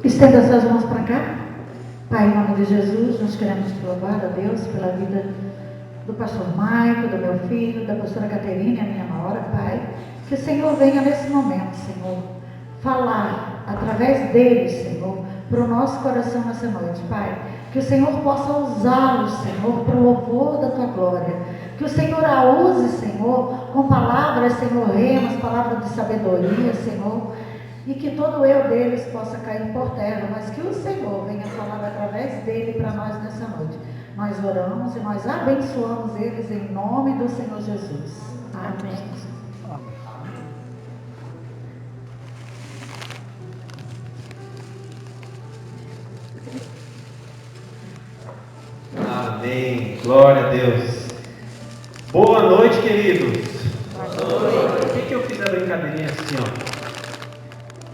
Estenda as suas mãos para cá. Pai, em nome de Jesus, nós queremos te louvar, a Deus, pela vida do pastor Maico, do meu filho, da pastora Caterina, a minha nora, Pai. Que o Senhor venha nesse momento, Senhor, falar através deles, Senhor, para o nosso coração nessa noite, Pai. Que o Senhor possa usá-los, Senhor, para o louvor da tua glória. Que o Senhor a use, Senhor, com palavras, Senhor, remas, palavras de sabedoria, Senhor. E que todo o eu deles possa cair por terra, mas que o Senhor venha falar através dele para nós nessa noite. Nós oramos e nós abençoamos eles em nome do Senhor Jesus. Amém. Amém. Glória a Deus. Boa noite, queridos. Boa noite. Por que eu fiz a brincadeirinha assim, ó?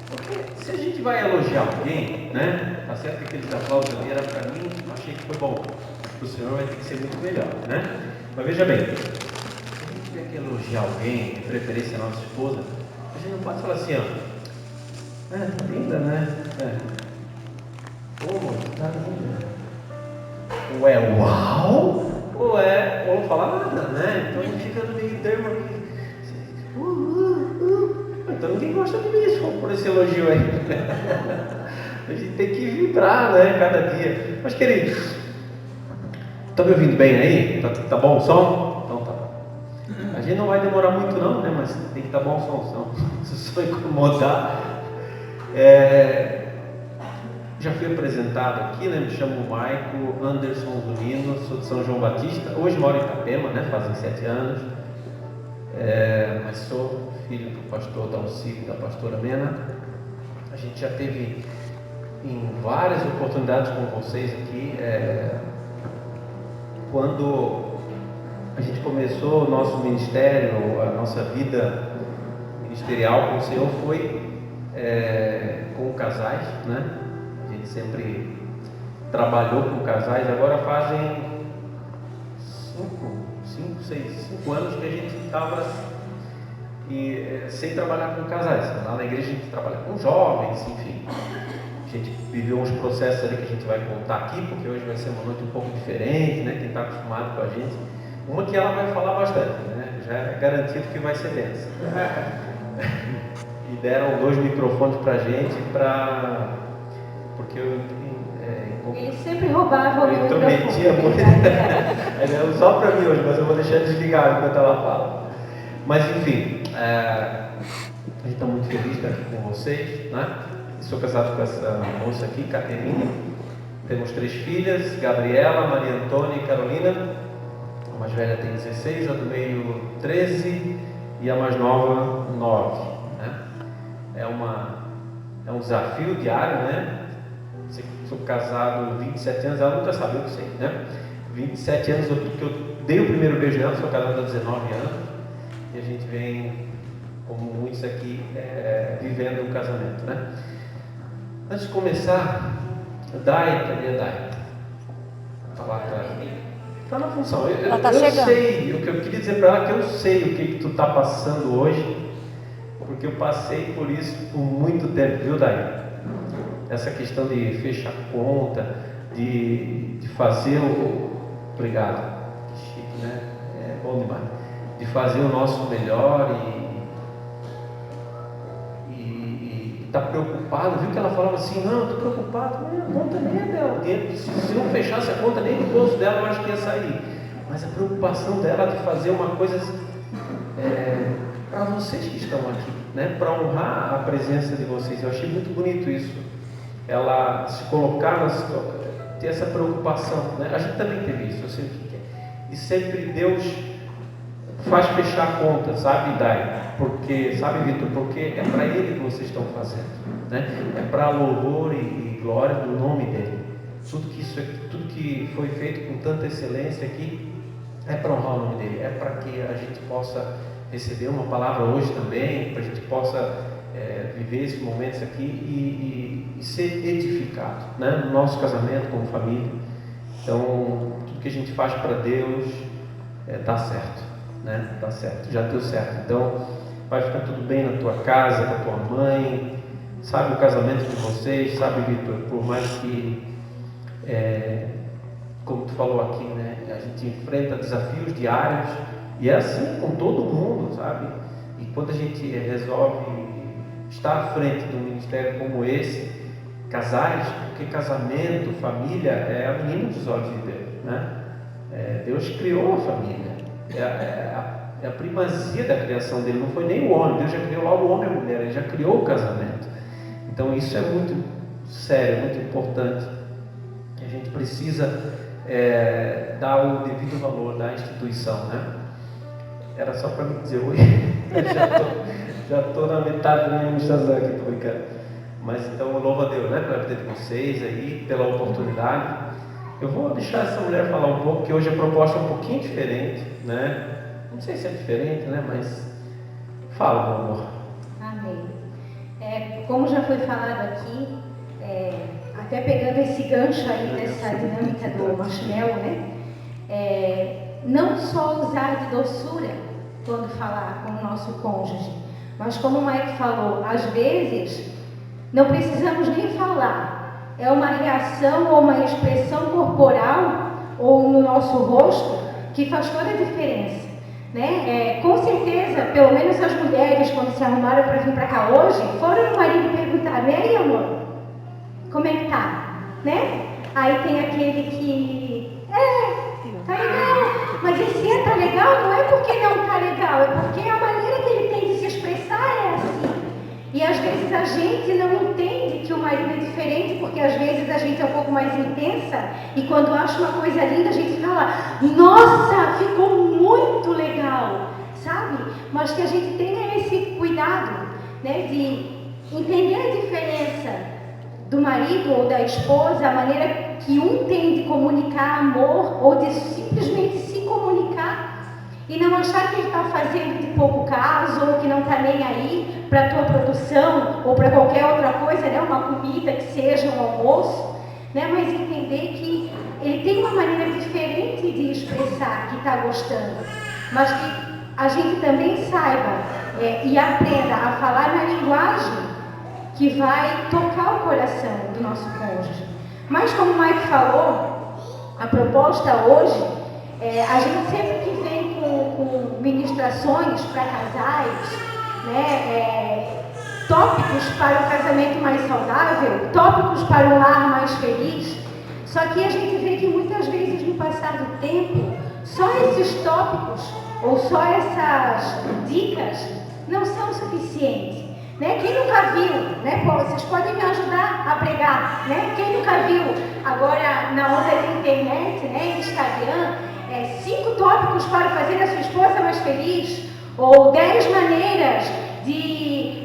Porque se a gente vai elogiar alguém, né? Tá certo que aqueles aplausos ali era para mim, achei que foi bom. O senhor vai ter que ser muito melhor, né? Mas veja bem, se a gente tiver que elogiar alguém, de preferência a nossa esposa, a gente não pode falar assim, ó. Tá linda, né? Ô, amor, tá linda. Ou é uau, ou não fala nada, né? Então a gente fica no meio termo aqui. Então ninguém gosta de mim, se for por esse elogio aí. A gente tem que vibrar, né? Cada dia. Mas, queridos, estão me ouvindo bem aí? Tá bom o som? Então tá bom. A gente não vai demorar muito não, né? Mas tem que estar bom o som, se o som incomodar. Já fui apresentado aqui, né? Me chamo Maico Anderson Zunino, sou de São João Batista. Hoje moro em Itapema, né? Fazem 7 anos. Mas sou filho do pastor Dalcido e da pastora Mena. A gente já teve em várias oportunidades com vocês aqui. Quando a gente começou o nosso ministério, a nossa vida ministerial com o Senhor foi com casais, né? A gente sempre trabalhou com casais. Agora fazem 5 anos que a gente estava sem trabalhar com casais. Lá na igreja a gente trabalha com jovens, enfim. A gente viveu uns processos ali que a gente vai contar aqui, porque hoje vai ser uma noite um pouco diferente, né? Quem está acostumado com a gente. Uma que ela vai falar bastante, né? Já é garantido que vai ser densa. E deram 2 microfones para a gente, porque Ele sempre roubava o microfone. Eu intrometia muito. Só para mim hoje, mas eu vou deixar desligado enquanto ela fala. Mas enfim, a gente está muito feliz de estar aqui com vocês, né? Sou casado com essa moça aqui, Caterina. Temos 3 filhas, Gabriela, Maria Antônia e Carolina. A mais velha tem 16, a do meio 13 e a mais nova 9. Né? É um desafio diário, né? Sou casado 27 anos, ela nunca sabe, eu sei, né? 27 anos, porque eu dei o primeiro beijo nela, sou casado há 19 anos. E a gente vem, como muitos aqui, vivendo um casamento, né? Antes de começar, cadê a Dai? Está lá atrás. Está na função. Eu sei, o que eu queria dizer para ela é que eu sei o que tu está passando hoje, porque eu passei por isso por muito tempo, viu, Dai? Essa questão de fechar conta, de fazer o... Obrigado. Que chique, né? É bom demais. De fazer o nosso melhor e tá preocupado. Viu que ela falava assim, não, eu tô preocupado, mas a conta nem é dela. Se não fechasse a conta, nem do bolso dela eu acho que ia sair. Mas a preocupação dela de fazer uma coisa para vocês que estão aqui, né? Para honrar a presença de vocês. Eu achei muito bonito isso. Ela se colocar, ter essa preocupação, né? A gente também teve isso, eu sei o que é. E sempre Deus faz fechar a conta, sabe, Dai? Porque, sabe, Vitor, porque é para Ele que vocês estão fazendo, né? É para louvor e glória do nome dEle. Tudo que foi feito com tanta excelência aqui é para honrar o nome dEle, é para que a gente possa receber uma palavra hoje também, para a gente possa viver esses momentos aqui e ser edificado, né? No nosso casamento, como família. Então, tudo que a gente faz para Deus dá certo, né? Dá certo, já deu certo. Então, vai ficar tudo bem na tua casa, com a tua mãe, sabe o casamento de vocês, sabe, Vitor, por mais que, como tu falou aqui, né, a gente enfrenta desafios diários, e é assim com todo mundo, sabe? E quando a gente resolve estar à frente de um ministério como esse, casais, porque casamento, família, é a menina dos olhos de Deus, né? Deus criou a família, é a primazia da criação dele, não foi nem o homem, Deus já criou lá o homem e a mulher, ele já criou o casamento. Então isso é muito sério, muito importante. A gente precisa dar o devido valor da instituição, né? Era só para me dizer oi. já estou na metade da minha administração aqui, estou brincando. Mas então eu louvo a Deus, né, pela vida de vocês aí, pela oportunidade. Eu vou deixar essa mulher falar um pouco, que hoje a proposta é um pouquinho diferente, né? Não sei se é diferente, né? Mas fala, meu amor. Amém. Como já foi falado aqui, até pegando esse gancho aí nessa dinâmica do marshmallow, né? Não só usar de doçura quando falar com o nosso cônjuge, mas como o Mike falou, às vezes não precisamos nem falar, é uma reação ou uma expressão corporal ou no nosso rosto que faz toda a diferença, né? Com certeza, pelo menos as mulheres, quando se arrumaram para vir para cá hoje, foram no marido perguntar: e aí, amor, como é que tá? Né? Aí tem aquele que tá legal, mas esse tá legal não é porque não tá legal, é porque a maneira que ele tem de se expressar é assim. E às vezes a gente não entende que o marido é diferente, porque às vezes a gente é um pouco mais intensa, e quando acha uma coisa linda a gente fala: nossa, ficou muito legal, sabe? Mas que a gente tenha esse cuidado, né, de entender a diferença do marido ou da esposa, a maneira que um tem de comunicar amor ou de simplesmente se comunicar, e não achar que ele está fazendo de pouco caso ou que não está nem aí para a tua produção ou para qualquer outra coisa, né? Uma comida que seja um almoço, né? Mas entender que ele tem uma maneira diferente de expressar que está gostando, mas que a gente também saiba e aprenda a falar na linguagem que vai tocar o coração do nosso cônjuge. Mas como o Mike falou, a proposta hoje, a gente sempre que vem com ministrações para casais, né, tópicos para o casamento mais saudável, tópicos para um lar mais feliz, só que a gente vê que muitas vezes no passar do tempo, só esses tópicos ou só essas dicas não são suficientes. Né? Quem nunca viu, né? Vocês podem me ajudar a pregar, né? Quem nunca viu agora na onda da internet, né? Instagram, 5 tópicos para fazer a sua esposa mais feliz, ou 10 maneiras de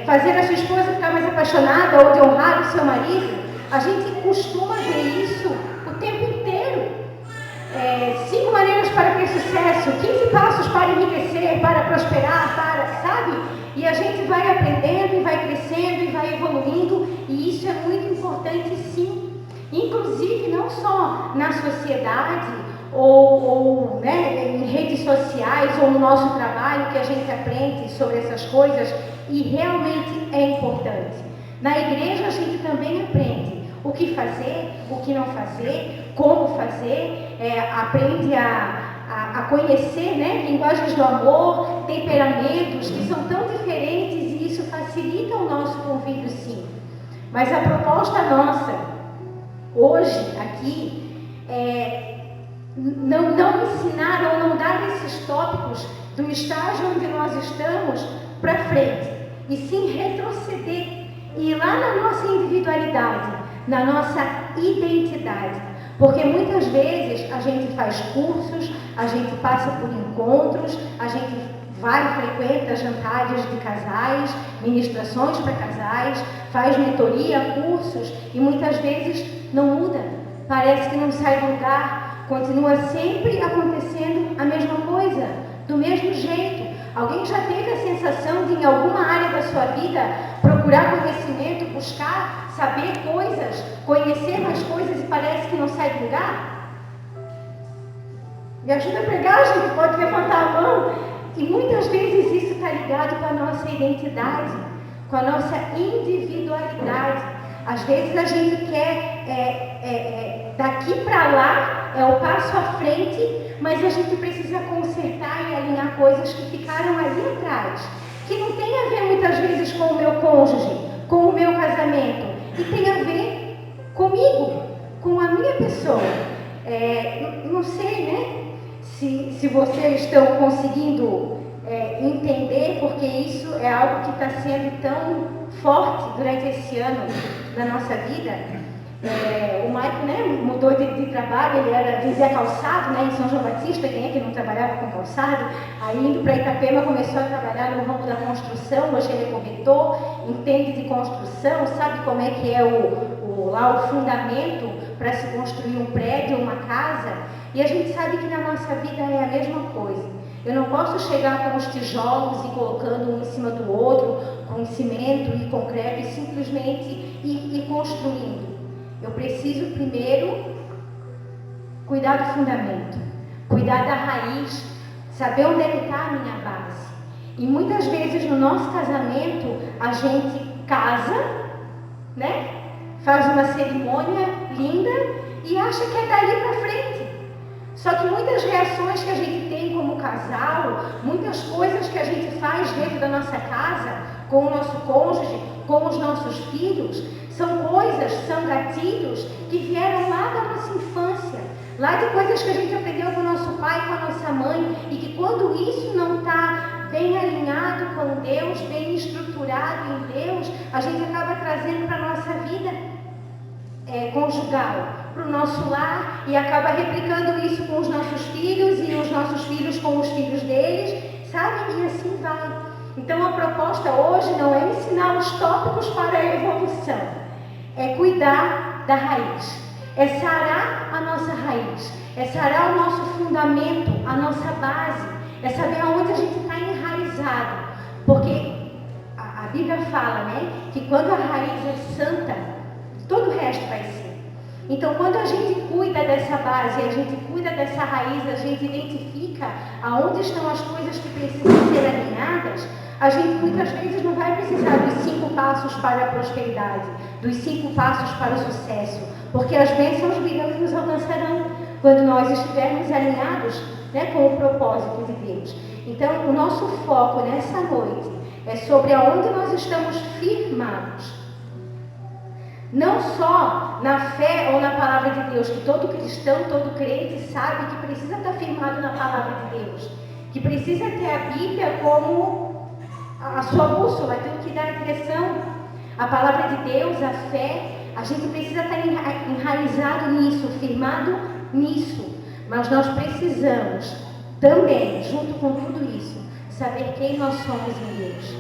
fazer a sua esposa ficar mais apaixonada, ou de honrar o seu marido. A gente costuma ver isso o tempo inteiro. 5 maneiras para ter sucesso, 15 passos para enriquecer, para prosperar, sabe? E a gente vai aprendendo e vai crescendo e vai evoluindo, e isso é muito importante, sim. Inclusive, não só na sociedade ou né, em redes sociais ou no nosso trabalho, que a gente aprende sobre essas coisas, e realmente é importante. Na igreja a gente também aprende o que fazer, o que não fazer, como fazer, aprende a conhecer, né, linguagens do amor, temperamentos que são tão diferentes, e isso facilita o nosso convívio, sim. Mas a proposta nossa, hoje, aqui, não ensinar ou não dar esses tópicos do estágio onde nós estamos para frente, e sim retroceder e ir lá na nossa individualidade, na nossa identidade. Porque muitas vezes a gente faz cursos, a gente passa por encontros, a gente frequenta jantares de casais, ministrações para casais, faz mentoria, cursos, e muitas vezes não muda. Parece que não sai do lugar, continua sempre acontecendo a mesma coisa, do mesmo jeito. Alguém já teve a sensação de, em alguma área da sua vida, procurar conhecimento, buscar saber coisas, conhecer mais coisas, e parece que não sai do lugar? Me ajuda a pregar, gente, pode levantar a mão. E muitas vezes isso está ligado com a nossa identidade, com a nossa individualidade. Às vezes a gente quer daqui para lá, é o passo à frente, mas a gente precisa consertar e alinhar coisas que ficaram ali atrás, que não tem a ver muitas vezes com o meu cônjuge, com o meu casamento, e tem a ver comigo, com a minha pessoa. Não sei, né, se vocês estão conseguindo entender, porque isso é algo que está sendo tão forte durante esse ano da nossa vida. O Mike, né, mudou de trabalho, ele vendia calçado, né, em São João Batista. Quem é que não trabalhava com calçado? Aí indo para Itapema começou a trabalhar no ramo da construção. Hoje ele é corretor, entende de construção, sabe como é que é lá o fundamento para se construir um prédio, uma casa. E a gente sabe que na nossa vida é a mesma coisa. Eu não posso chegar com os tijolos e colocando um em cima do outro, com cimento e concreto, e simplesmente ir construindo. Eu preciso primeiro cuidar do fundamento, cuidar da raiz, saber onde é que está a minha base. E muitas vezes no nosso casamento a gente casa, né? Faz uma cerimônia linda e acha que é dali para frente. Só que muitas reações que a gente tem como casal, muitas coisas que a gente faz dentro da nossa casa, com o nosso cônjuge, com os nossos filhos, são coisas, são gatilhos que vieram lá da nossa infância, lá de coisas que a gente aprendeu com o nosso pai, com a nossa mãe, e que quando isso não está bem alinhado com Deus, bem estruturado em Deus, a gente acaba trazendo para a nossa vida conjugal, para o nosso lar, e acaba replicando isso com os nossos filhos, e os nossos filhos com os filhos deles, sabe? E assim vai. Então a proposta hoje não é ensinar os tópicos para a evolução, é cuidar da raiz, é sarar a nossa raiz, é sarar o nosso fundamento, a nossa base, é saber aonde a gente está enraizado, porque a Bíblia fala, né, que quando a raiz é santa, todo o resto vai ser. Então, quando a gente cuida dessa base, a gente cuida dessa raiz, a gente identifica aonde estão as coisas que precisam ser alinhadas, a gente muitas vezes não vai precisar dos 5 passos para a prosperidade, dos 5 passos para o sucesso, porque as bênçãos virão e nos alcançarão quando nós estivermos alinhados, né, com o propósito de Deus. Então, o nosso foco nessa noite é sobre aonde nós estamos firmados. Não só na fé ou na palavra de Deus, que todo cristão, todo crente sabe que precisa estar firmado na palavra de Deus, que precisa ter a Bíblia como a sua bússola, aquilo que dá a direção. A palavra de Deus, a fé, a gente precisa estar enraizado nisso, firmado nisso. Mas nós precisamos também, junto com tudo isso, saber quem nós somos em Deus,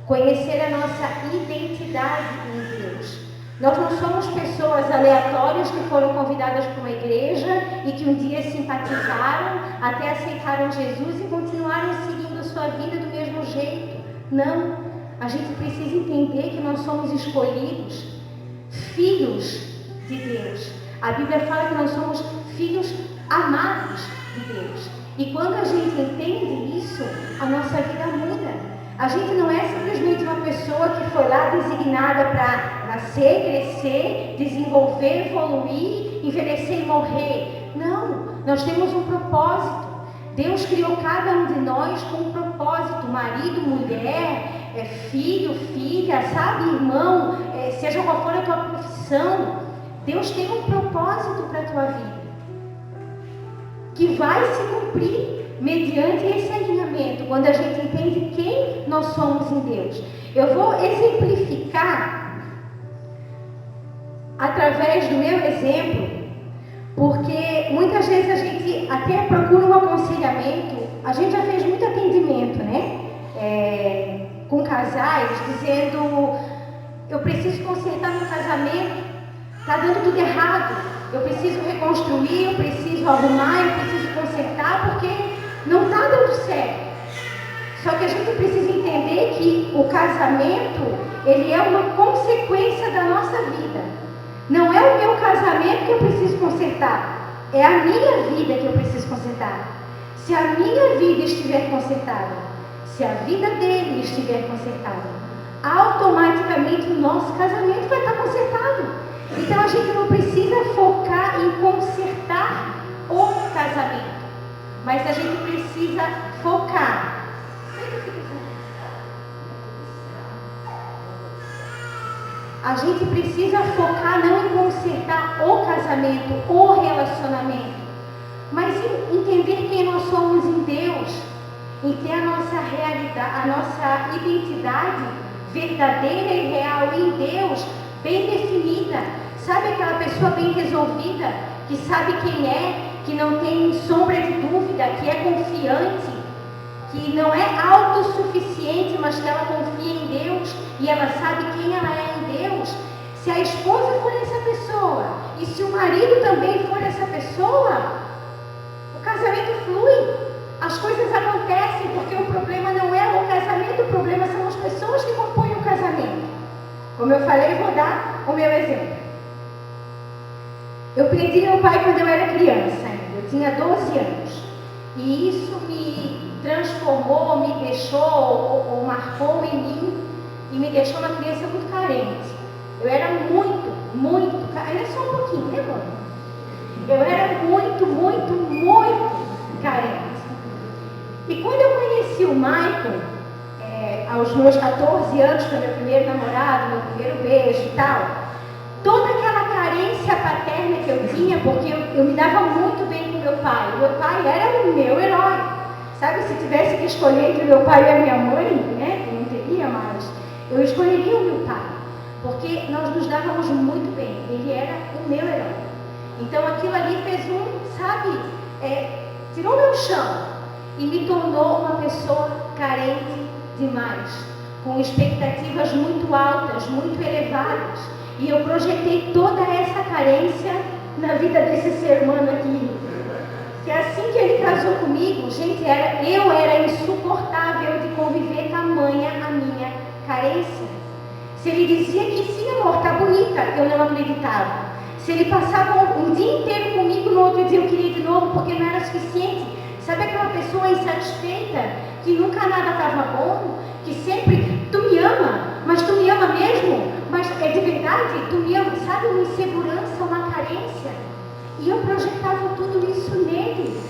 conhecer a nossa identidade em Deus. Nós não somos pessoas aleatórias que foram convidadas para uma igreja e que um dia simpatizaram, até aceitaram Jesus e continuaram seguindo a sua vida do mesmo jeito. Não, a gente precisa entender que nós somos escolhidos, filhos de Deus. A Bíblia fala que nós somos filhos amados de Deus. E quando a gente entende isso, a nossa vida muda. A gente não é simplesmente uma pessoa que foi lá designada para nascer, crescer, desenvolver, evoluir, envelhecer e morrer. Não, nós temos um propósito. Deus criou cada um de nós com um propósito. Marido, mulher, filho, filha, sabe, irmão, seja qual for a tua profissão. Deus tem um propósito para a tua vida, que vai se cumprir mediante esse alinhamento, quando a gente entende quem nós somos em Deus. Eu vou exemplificar através do meu exemplo, porque muitas vezes a gente até procura um aconselhamento. A gente já fez muito atendimento, né? Com casais, dizendo: eu preciso consertar meu casamento, está dando tudo errado, eu preciso reconstruir, eu preciso arrumar, eu preciso consertar, porque não está dando certo. Só que a gente precisa entender que o casamento, ele é uma consequência da nossa vida. Não é o meu casamento que eu preciso consertar, é a minha vida que eu preciso consertar. Se a minha vida estiver consertada, se a vida dele estiver consertada, automaticamente o nosso casamento vai estar consertado. Então a gente não precisa focar em consertar o casamento, mas a gente precisa focar. A gente precisa focar não em consertar o casamento, o relacionamento, mas em entender quem nós somos em Deus, em ter a nossa realidade, a nossa identidade verdadeira e real em Deus bem definida. Sabe aquela pessoa bem resolvida, que sabe quem é, que não tem sombra de dúvida, que é confiante, que não é autossuficiente, mas que ela confia em Deus e ela sabe quem ela é em Deus. Se a esposa for essa pessoa e se o marido também for essa pessoa, o casamento flui, as coisas acontecem, porque o problema não é o casamento, o problema são as pessoas que compõem o casamento. Como eu falei, vou dar o meu exemplo. Eu perdi meu pai quando eu era criança ainda, eu tinha 12 anos, e isso me transformou, me deixou ou marcou em mim e me deixou uma criança muito carente. Eu era muito carente, era só um pouquinho, né, mãe? Eu era muito carente. E quando eu conheci o Michael, aos meus 14 anos, foi meu primeiro namorado, meu primeiro beijo e tal, toda aquela carência paterna que eu tinha, porque eu me dava muito bem com meu pai. Meu pai era o meu herói. Sabe, se tivesse que escolher entre meu pai e a minha mãe, né, que não teria mais, eu escolheria o meu pai, porque nós nos dávamos muito bem, ele era o meu herói. Então aquilo ali fez tirou meu chão e me tornou uma pessoa carente demais, com expectativas muito altas, muito elevadas, e eu projetei toda essa carência na vida desse ser humano aqui. Que assim que ele casou comigo, gente, eu era insuportável de conviver tamanha a minha carência. Se ele dizia que sim, amor, tá bonita, eu não acreditava. Se ele passava um dia inteiro comigo, no outro dia eu queria de novo, porque não era suficiente. Sabe aquela pessoa insatisfeita, que nunca nada estava bom, que sempre, tu me ama, mas tu me ama mesmo? Mas é de verdade? Tu me ama? Sabe, uma insegurança, uma carência. E eu projetava tudo isso nele.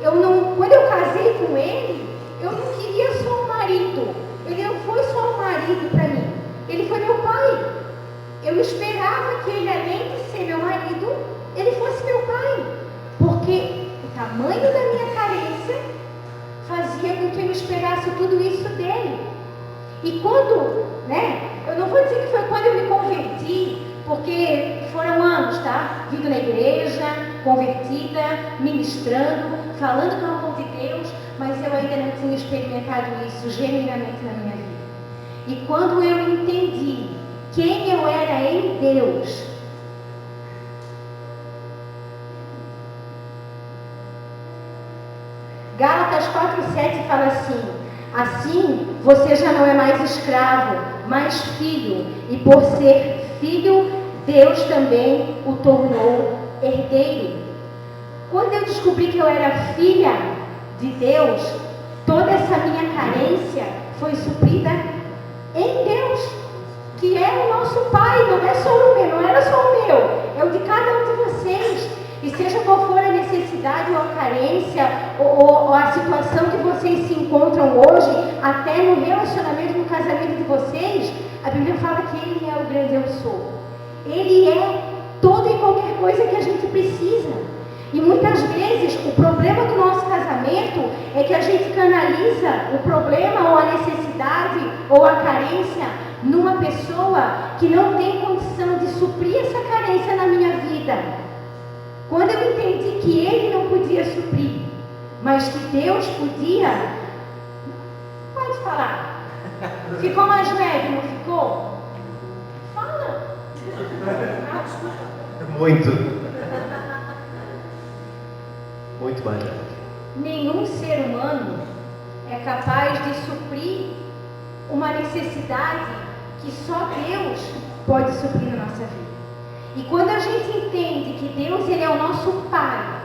Quando eu casei com ele, eu não queria só um marido. Ele não foi só um marido para mim. Ele foi meu pai. Eu esperava que ele, além de ser meu marido, ele fosse meu pai. Porque o tamanho da minha carência fazia com que eu esperasse tudo isso dele. E quando, eu não vou dizer que foi quando eu me converti, porque foram anos, tá? Vindo na igreja, convertida, ministrando, falando do amor de Deus, mas eu ainda não tinha experimentado isso genuinamente na minha vida. E quando eu entendi quem eu era em Deus, Gálatas 4:7 fala assim: assim você já não é mais escravo, mas filho, e por ser filho, Deus também o tornou herdeiro. Quando eu descobri que eu era filha de Deus, toda essa minha carência foi suprida em Deus, que é o nosso Pai, não é só o meu, não era só o meu, é o de cada um de vocês. E seja qual for a necessidade ou a carência ou a situação que vocês se encontram hoje, até no relacionamento, no casamento de vocês, a Bíblia fala que Ele é o grande eu sou. Ele é toda e qualquer coisa que a gente precisa. E muitas vezes o problema do nosso casamento é que a gente canaliza o problema ou a necessidade ou a carência numa pessoa que não tem condição de suprir essa carência na minha vida. Quando eu entendi que ele não podia suprir, mas que Deus podia, pode falar. Ficou mais leve, não ficou? Fala. Muito mais leve. Nenhum ser humano é capaz de suprir uma necessidade que só Deus pode suprir na nossa vida. E quando a gente entende que Deus, Ele é o nosso Pai,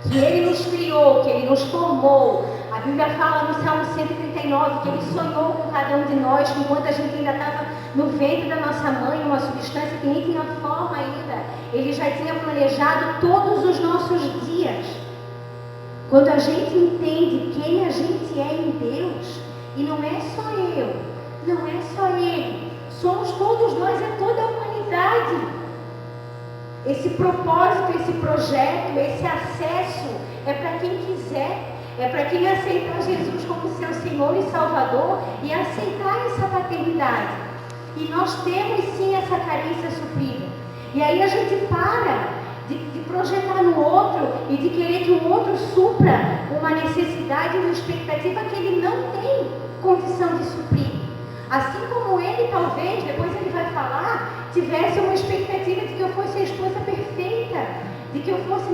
que Ele nos criou, que Ele nos formou, A Bíblia fala no Salmo 139 que Ele sonhou com cada um de nós, enquanto a gente ainda estava no ventre da nossa mãe, uma substância que nem tinha forma ainda. Ele já tinha planejado todos os nossos dias. Quando a gente entende quem a gente é em Deus, e não é só eu, não é só Ele, somos todos nós, é toda a humanidade. Esse propósito, esse projeto, esse acesso é para quem quiser. É para quem aceitar Jesus como seu Senhor e Salvador e aceitar essa paternidade. E nós temos sim essa carência suprida. E aí a gente para de projetar no outro e de querer que o outro supra uma necessidade, uma expectativa que ele não tem condição de suprir. Assim como ele talvez, depois ele vai falar, tivesse uma expectativa de que eu fosse a esposa perfeita. De que eu fosse,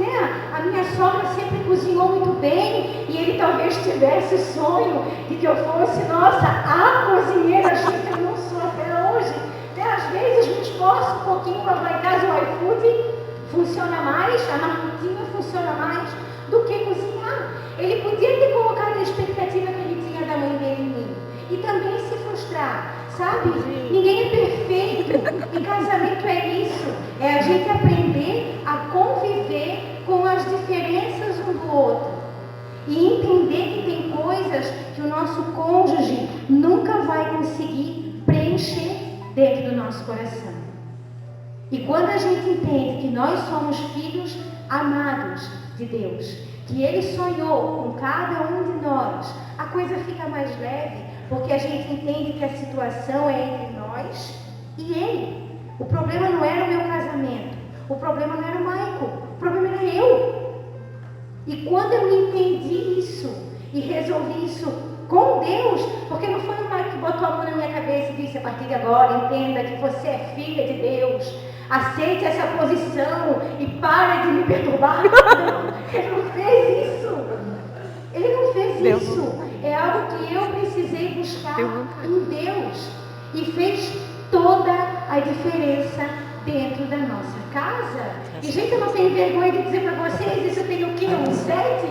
a minha sogra sempre cozinhou muito bem, e ele talvez tivesse o sonho de que eu fosse, nossa, a cozinheira, gente, eu não sou até hoje. Às vezes me esforço um pouquinho para lá em casa, o iFood funciona mais, a marmitinha funciona mais do que cozinhar. Ele podia ter colocado a expectativa que ele tinha da mãe dele em mim, e também se frustrar. Sabe? Ninguém é perfeito. E casamento é isso. É a gente aprender a conviver com as diferenças um do outro. E entender que tem coisas que o nosso cônjuge nunca vai conseguir preencher dentro do nosso coração. E quando a gente entende que nós somos filhos amados de Deus, que Ele sonhou com cada um de nós, a coisa fica mais leve. Porque a gente entende que a situação é entre nós e Ele. O problema não era o meu casamento. O problema não era o Maico. O problema era eu. E quando eu entendi isso e resolvi isso com Deus, porque não foi o Maico que botou a mão na minha cabeça e disse, a partir de agora, entenda que você é filha de Deus. Aceite essa posição e pare de me perturbar. Não, ele não fez isso. Ele não fez isso. É algo que eu precisei buscar em Deus. E fez toda a diferença dentro da nossa casa. E, gente, eu não tenho vergonha de dizer para vocês, isso eu tenho o quê? Uns 7,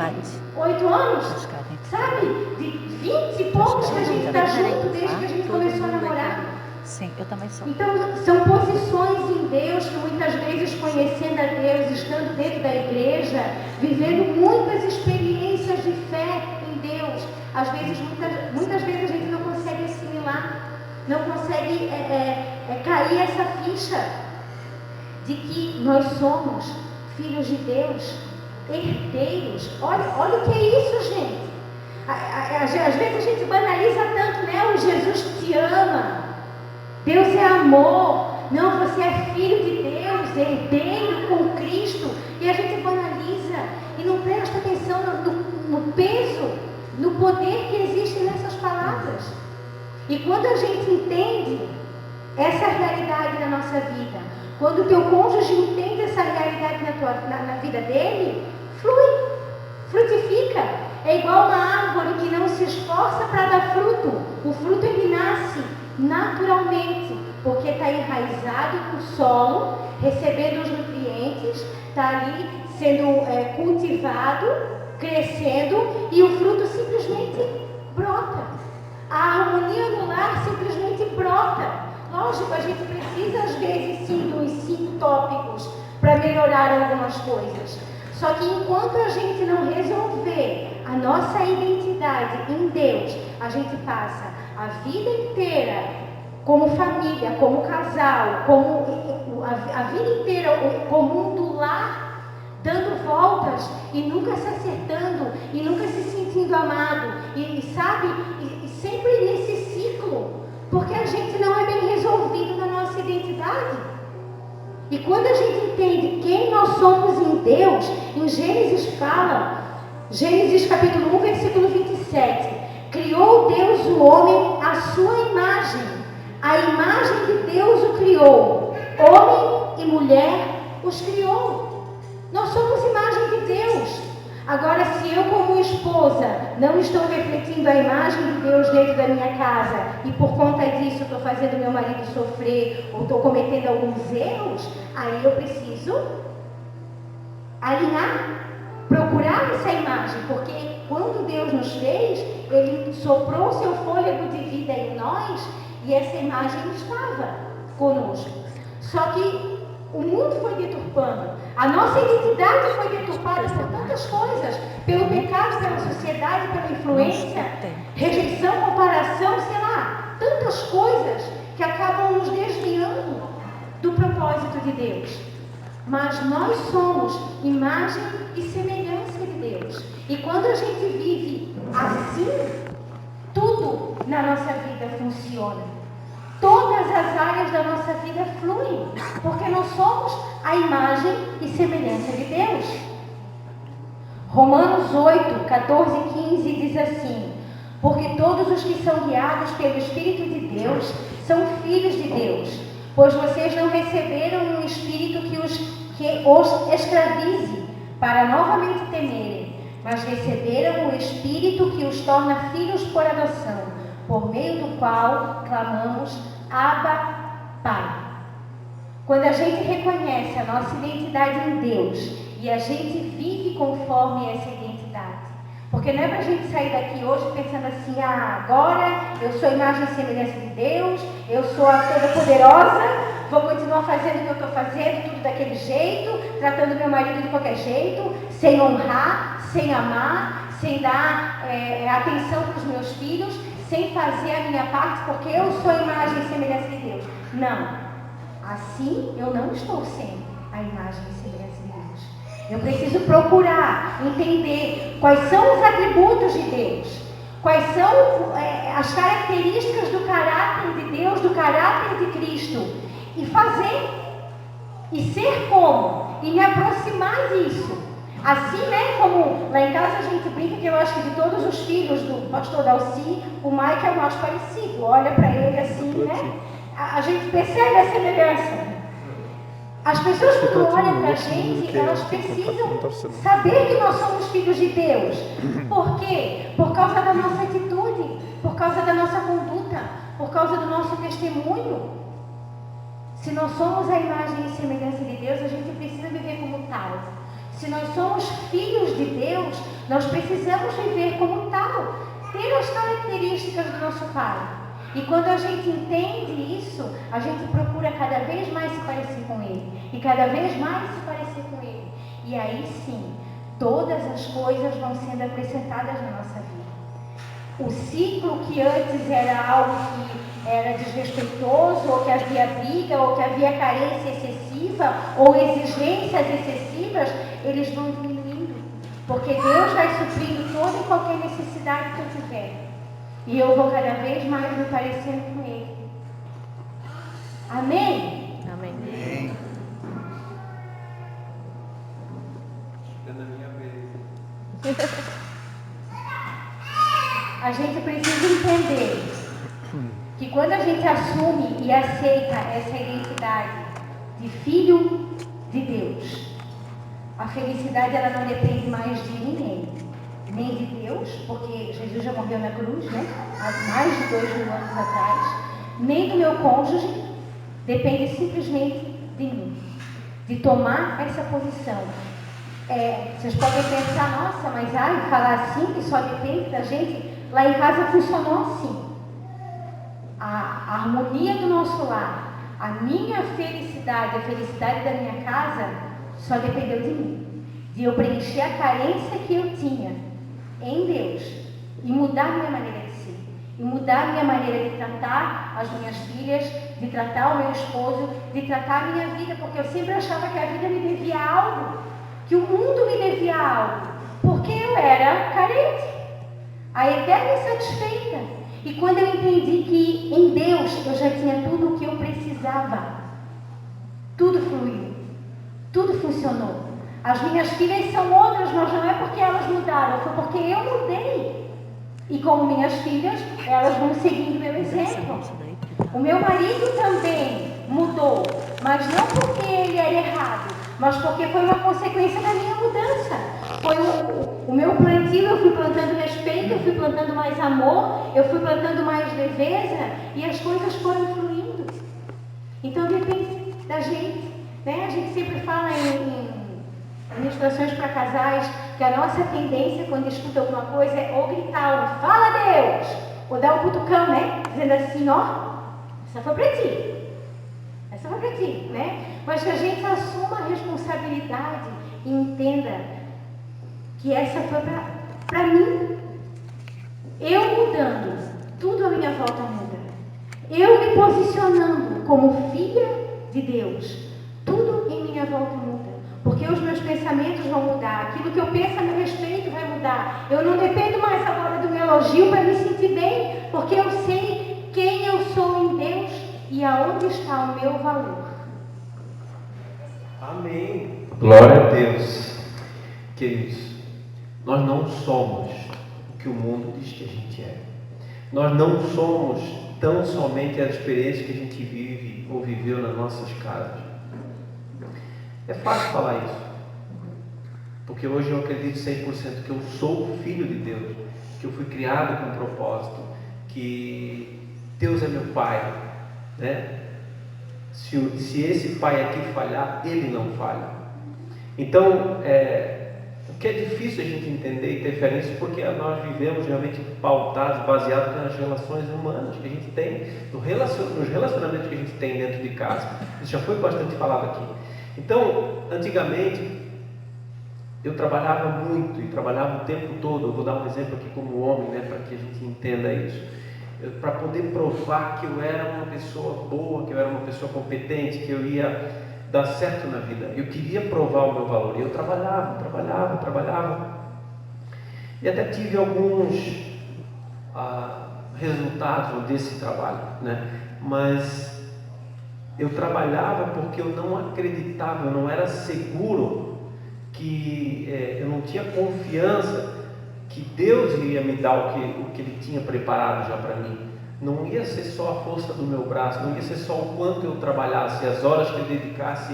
8 anos? Sabe? De 20 e poucos que a gente está junto desde que a gente começou a namorar. Sim, eu também sou. Então, são posições em Deus que muitas vezes, conhecendo a Deus, estando dentro da igreja, vivendo muitas experiências de fé em Deus, às vezes, muitas vezes a gente não consegue assimilar, não consegue cair essa ficha de que nós somos filhos de Deus, herdeiros. Olha o que é isso, gente. Às vezes a gente banaliza tanto, né? O Jesus te ama. Deus é amor. Não, você é filho de Deus, herdeiro com Cristo. E a gente banaliza e não presta atenção no peso, no poder que existe nessas palavras. E quando a gente entende essa realidade na nossa vida, quando o teu cônjuge entende essa realidade na vida dele, flui, frutifica. É igual uma árvore que não se esforça para dar fruto. O fruto ele nasce naturalmente, porque está enraizado no solo, recebendo os nutrientes, está ali sendo cultivado, crescendo, e o fruto simplesmente brota. A harmonia no lar simplesmente brota. Lógico, a gente precisa às vezes sim dos 5 tópicos para melhorar algumas coisas. Só que enquanto a gente não resolver a nossa identidade em Deus, a gente passa a vida inteira como família, como casal, como a vida inteira comum do lar, dando voltas e nunca se acertando e nunca se sentindo amado e sabe, e sempre nesse ciclo, porque a gente não é bem resolvido na nossa identidade. E quando a gente entende quem nós somos em Deus, em Gênesis fala, Gênesis capítulo 1, versículo 27, criou Deus o homem à sua imagem, a imagem de Deus o criou, homem e mulher os criou. Nós somos imagem de Deus. Agora, se eu como esposa não estou refletindo a imagem de Deus dentro da minha casa e por conta disso estou fazendo meu marido sofrer ou estou cometendo alguns erros, aí eu preciso alinhar, procurar essa imagem, porque quando Deus nos fez, Ele soprou seu fôlego de vida em nós e essa imagem estava conosco. Só que o mundo foi deturpando, a nossa identidade foi deturpada por tantas coisas, pelo pecado, pela sociedade, pela influência, rejeição, comparação, sei lá, tantas coisas que acabam nos desviando do propósito de Deus. Mas nós somos imagem e semelhança de Deus. E quando a gente vive assim, tudo na nossa vida funciona. Todas as áreas da nossa vida fluem, porque nós somos a imagem e semelhança de Deus. Romanos 8, 14 e 15 diz assim: porque todos os que são guiados pelo Espírito de Deus são filhos de Deus, pois vocês não receberam um espírito que os escravize para novamente temerem, mas receberam o Espírito que os torna filhos por adoção, por meio do qual clamamos, Abba, Pai. Quando a gente reconhece a nossa identidade em Deus e a gente vive conforme essa identidade, porque não é para a gente sair daqui hoje pensando assim, agora eu sou a imagem e semelhança de Deus, eu sou a toda-poderosa, vou continuar fazendo o que eu estou fazendo, tudo daquele jeito, tratando meu marido de qualquer jeito, sem honrar, sem amar, sem dar atenção para os meus filhos, sem fazer a minha parte, porque eu sou a imagem e semelhança de Deus. Não. Assim eu não estou sendo a imagem e semelhança de Deus. Eu preciso procurar entender quais são os atributos de Deus, quais são as características do caráter de Deus, do caráter de Cristo, e fazer, e ser como, e me aproximar disso. Assim, né, como lá em casa a gente brinca que eu acho que de todos os filhos do pastor Dalci, o Mike é o mais parecido. Olha para ele assim, né? A gente percebe a semelhança. As pessoas que olham para a gente, elas precisam saber que nós somos filhos de Deus. Por quê? Por causa da nossa atitude, por causa da nossa conduta, por causa do nosso testemunho. Se nós somos a imagem e semelhança de Deus, a gente precisa viver como tal. Se nós somos filhos de Deus, nós precisamos viver como tal, ter as características do nosso Pai. E quando a gente entende isso, a gente procura cada vez mais se parecer com Ele, e cada vez mais se parecer com Ele. E aí sim, todas as coisas vão sendo acrescentadas na nossa vida. O ciclo que antes era algo que era desrespeitoso, ou que havia briga, ou que havia carência excessiva, ou exigências excessivas, eles vão diminuindo, porque Deus vai suprindo toda e qualquer necessidade que eu tiver, e eu vou cada vez mais me parecendo com Ele. Amém? Amém. A gente precisa entender que quando a gente assume e aceita essa identidade de filho de Deus, a felicidade ela não depende mais de ninguém, nem de Deus, porque Jesus já morreu na cruz, né? Há mais de 2000 anos atrás, nem do meu cônjuge, depende simplesmente de mim, de tomar essa posição. Vocês podem pensar, nossa, mas falar assim que só depende da gente. Lá em casa funcionou assim. A harmonia do nosso lar, a minha felicidade, a felicidade da minha casa, só dependeu de mim. De eu preencher a carência que eu tinha em Deus e mudar a minha maneira de ser. E mudar a minha maneira de tratar as minhas filhas, de tratar o meu esposo, de tratar a minha vida, porque eu sempre achava que a vida me devia algo, que o mundo me devia algo, porque eu era carente, a eterna insatisfeita. E quando eu entendi que em Deus eu já tinha tudo o que eu precisava, tudo fluiu, tudo funcionou. As minhas filhas são outras, mas não é porque elas mudaram, foi porque eu mudei. E como minhas filhas, elas vão seguindo meu exemplo. O meu marido também mudou, mas não porque ele era errado, mas porque foi uma consequência da minha mudança. Foi o meu plantio, eu fui plantando respeito, eu fui plantando mais amor, eu fui plantando mais leveza, e as coisas foram fluindo. Então depende da gente, né? A gente sempre fala em ministrações para casais, que a nossa tendência quando escuta alguma coisa é ou gritar, ou fala Deus, ou dar um cutucão, né? Dizendo assim, ó, essa foi para ti. Essa foi para ti, né? Mas que a gente assuma a responsabilidade e entenda que essa foi para mim. Eu mudando, tudo à minha volta muda. Eu me posicionando como filha de Deus, tudo em minha volta muda. Porque os meus pensamentos vão mudar, aquilo que eu penso a meu respeito vai mudar. Eu não dependo mais agora do meu elogio para me sentir bem, porque eu sei quem eu sou em Deus e aonde está o meu valor. Amém. Glória a Deus. Queridos, nós não somos o que o mundo diz que a gente é. Nós não somos tão somente as experiências que a gente vive ou viveu nas nossas casas. É fácil falar isso, porque hoje eu acredito 100% que eu sou filho de Deus, que eu fui criado com um propósito, que Deus é meu Pai, né? Se esse Pai aqui falhar, Ele não falha. Então, o que é difícil a gente entender e ter fé nisso, porque nós vivemos realmente pautados, baseados nas relações humanas que a gente tem, nos relacionamentos que a gente tem dentro de casa. Isso já foi bastante falado aqui. Então, antigamente, eu trabalhava muito e trabalhava o tempo todo. Eu vou dar um exemplo aqui como homem, né, para que a gente entenda isso. Para poder provar que eu era uma pessoa boa, que eu era uma pessoa competente, que eu ia dar certo na vida. Eu queria provar o meu valor. E eu trabalhava. E até tive alguns resultados desse trabalho, né? Mas eu trabalhava porque eu não acreditava, eu não era seguro, que eu não tinha confiança que Deus ia me dar o que Ele tinha preparado já para mim. Não ia ser só a força do meu braço, não ia ser só o quanto eu trabalhasse, as horas que eu dedicasse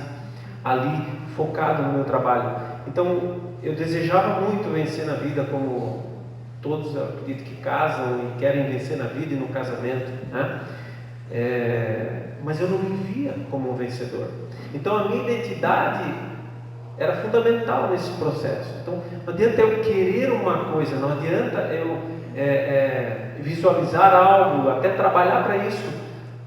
ali, focado no meu trabalho. Então, eu desejava muito vencer na vida, como todos, eu acredito, que casam e querem vencer na vida e no casamento, né? Mas eu não me via como um vencedor. Então, a minha identidade era fundamental nesse processo. Então, não adianta eu querer uma coisa, não adianta eu visualizar algo, até trabalhar para isso,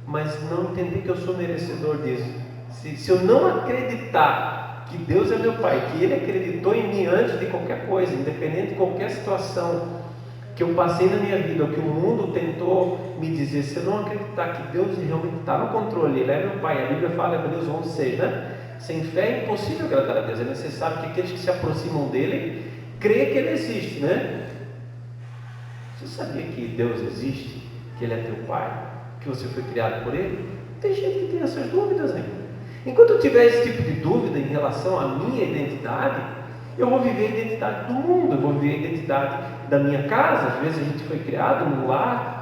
mas não entender que eu sou merecedor disso. Se eu não acreditar que Deus é meu Pai, que Ele acreditou em mim antes de qualquer coisa, independente de qualquer situação que eu passei na minha vida, ou que o mundo tentou me dizer, se eu não acreditar que Deus realmente está no controle, Ele é meu Pai, a Bíblia fala em Hebreus 11:6, né? Sem fé é impossível agradar a Deus. É necessário que aqueles que se aproximam dele creem que Ele existe, né? Você sabia que Deus existe? Que Ele é teu Pai? Que você foi criado por Ele? Tem gente que tem essas dúvidas ainda. Enquanto eu tiver esse tipo de dúvida em relação à minha identidade, eu vou viver a identidade do mundo, eu vou viver a identidade da minha casa. Às vezes a gente foi criado num lar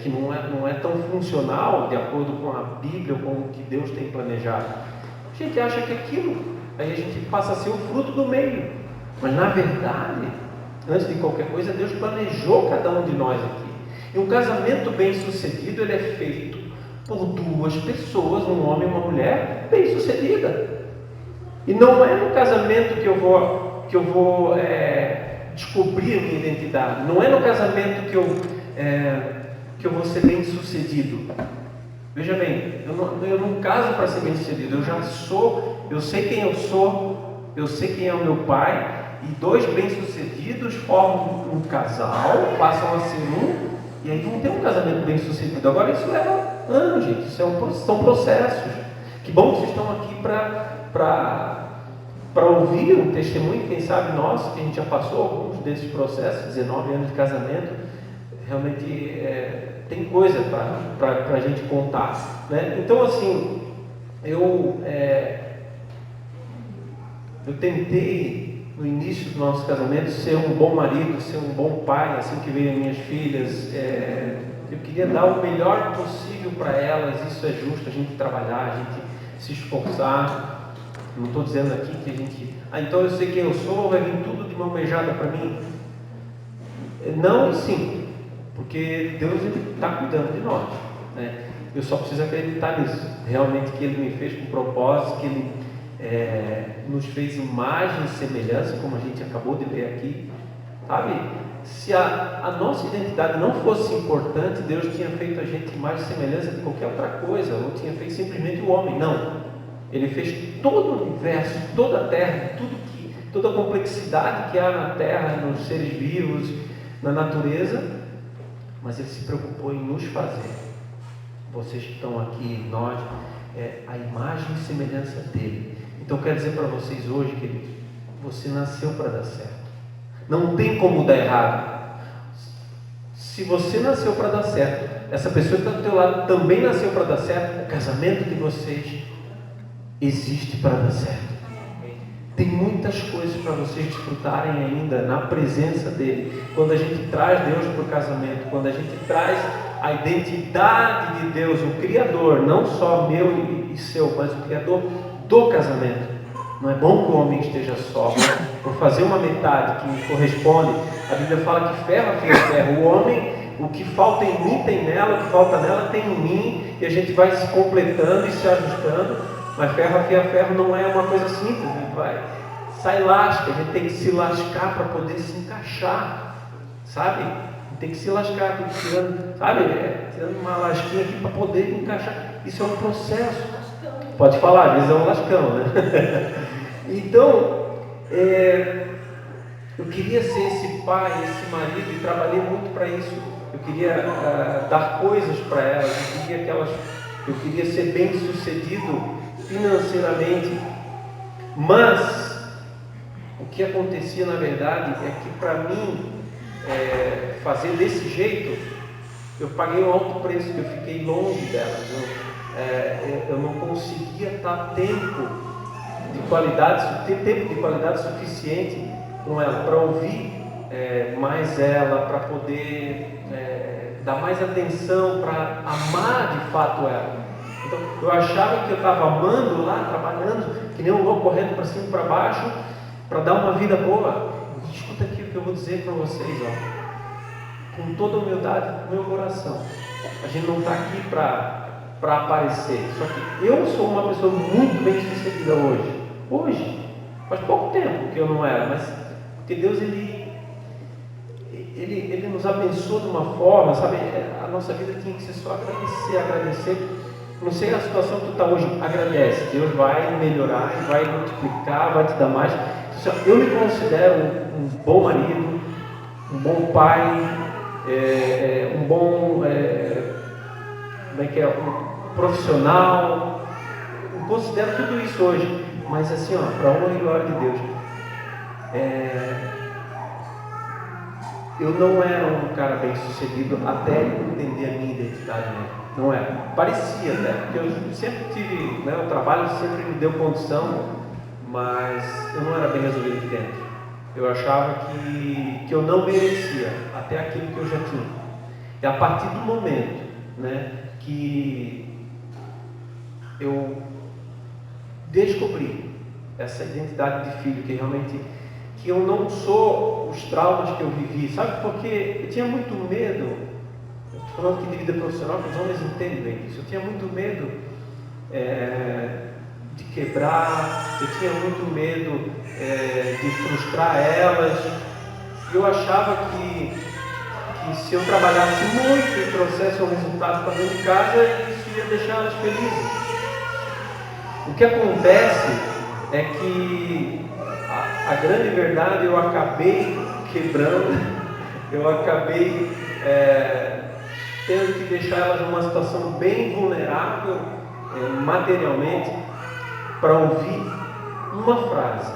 que não é tão funcional de acordo com a Bíblia ou com o que Deus tem planejado. A gente acha que aquilo, aí a gente passa a ser o fruto do meio, mas na verdade, antes de qualquer coisa, Deus planejou cada um de nós aqui. E um casamento bem sucedido, ele é feito por duas pessoas, um homem e uma mulher bem sucedida. E não é no casamento que eu vou descobrir a minha identidade. Não é no casamento que eu vou ser bem sucedido. Veja bem, eu não caso para ser bem sucedido. Eu já sou, eu sei quem eu sou, eu sei quem é o meu pai. E dois bem sucedidos formam um casal, passam a ser um, e aí vão ter um casamento bem sucedido. Agora isso leva anos, gente. São processos. Que bom que vocês estão aqui para ouvir um testemunho, quem sabe nosso, que a gente já passou alguns desses processos, 19 anos de casamento. Realmente tem coisa para a gente contar, né? Então, assim, eu tentei no início do nosso casamento ser um bom marido, ser um bom pai, assim que veio as minhas filhas. Eu queria dar o melhor possível para elas. Isso é justo, a gente trabalhar, a gente se esforçar. Não estou dizendo aqui que a gente, então eu sei quem eu sou, vai vir tudo de mão beijada para mim. Não e sim, porque Deus está cuidando de nós, né? Eu só preciso acreditar nisso, realmente, que Ele me fez com propósito, que nos fez imagem e semelhança, como a gente acabou de ver aqui, sabe? Se a nossa identidade não fosse importante, Deus tinha feito a gente imagem e semelhança de qualquer outra coisa, ou tinha feito simplesmente o homem. Não. Ele fez todo o universo, toda a terra, toda a complexidade que há na terra, nos seres vivos, na natureza, mas Ele se preocupou em nos fazer. Vocês que estão aqui, nós, a imagem e semelhança dele. Então, eu quero dizer para vocês hoje, queridos, você nasceu para dar certo. Não tem como dar errado. Se você nasceu para dar certo, essa pessoa que está do teu lado também nasceu para dar certo, o casamento de vocês existe para dar certo. Tem muitas coisas para vocês desfrutarem ainda na presença dele. Quando a gente traz Deus para o casamento, quando a gente traz a identidade de Deus, o Criador, não só meu e seu, mas o Criador do casamento. Não é bom que o homem esteja só, por fazer uma metade que corresponde. A Bíblia fala que ferro afia ferro. O homem, o que falta em mim tem nela, o que falta nela tem em mim, e a gente vai se completando e se ajustando. Mas ferro afia ferro não é uma coisa simples, sai lasca, a gente tem que se lascar para poder se encaixar, sabe? Tem que se lascar, tem que tirando, sabe? Tirando uma lasquinha aqui para poder encaixar. Isso é um processo. Pode falar, às vezes é um lascão, né? Então, eu queria ser esse pai, esse marido, e trabalhei muito para isso. Eu queria dar coisas para elas, eu queria ser bem sucedido financeiramente, mas o que acontecia na verdade é que para mim fazer desse jeito, eu paguei um alto preço, que eu fiquei longe delas, eu não conseguia ter tempo de qualidade suficiente com ela, para ouvir mais ela, para poder dar mais atenção, para amar de fato ela. Então, eu achava que eu estava amando lá, trabalhando, que nem um louco, correndo para cima e para baixo, para dar uma vida boa. Escuta aqui o que eu vou dizer para vocês, com toda a humildade do meu coração. A gente não está aqui para aparecer. Só que eu sou uma pessoa muito bem sucedida hoje. Faz pouco tempo que eu não era, mas porque Deus ele nos abençoou de uma forma, sabe? A nossa vida tinha que ser só agradecer. Não sei a situação que tu está hoje, agradece. Deus vai melhorar, vai multiplicar, vai te dar mais. Eu me considero um bom marido, um bom pai, um bom um profissional. Eu considero tudo isso hoje, mas assim, para a honra e glória de Deus. Eu não era um cara bem sucedido até entender a minha identidade mesmo. Não era. Parecia, né? Porque eu sempre tive, o trabalho sempre me deu condição, mas eu não era bem resolvido aqui dentro. Eu achava que eu não merecia até aquilo que eu já tinha. E a partir do momento, que eu descobri essa identidade de filho, que realmente que eu não sou os traumas que eu vivi, sabe? Porque eu tinha muito medo. Estou falando aqui de vida profissional, que os homens entendem bem isso. Eu tinha muito medo de quebrar, eu tinha muito medo de frustrar elas. Eu achava que se eu trabalhasse muito e trouxesse um resultado para dentro de casa, isso ia deixar elas felizes. O que acontece é que a grande verdade, eu acabei quebrando, eu acabei tendo que deixar elas numa situação bem vulnerável materialmente, para ouvir uma frase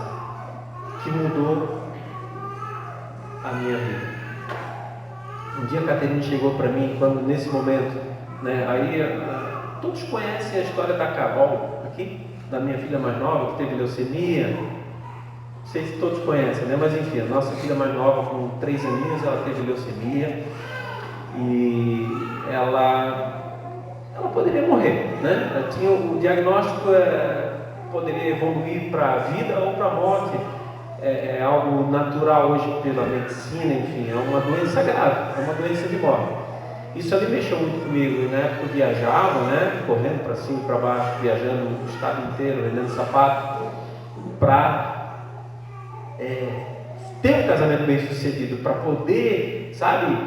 que mudou a minha vida. Um dia a Caterine chegou para mim, quando nesse momento, todos conhecem a história da Carol aqui, da minha filha mais nova, que teve leucemia. Não sei se todos conhecem, mas enfim, a nossa filha mais nova, com 3 aninhos, ela teve leucemia e ela poderia morrer, Ela tinha o diagnóstico, poderia evoluir para a vida ou para a morte. É algo natural hoje pela medicina, enfim, é uma doença grave, é uma doença de morte. Isso ali mexeu muito comigo. E na época eu viajava, né? Correndo para cima e para baixo, viajando o estado inteiro, vendendo sapato, para ter um casamento bem sucedido, para poder, sabe,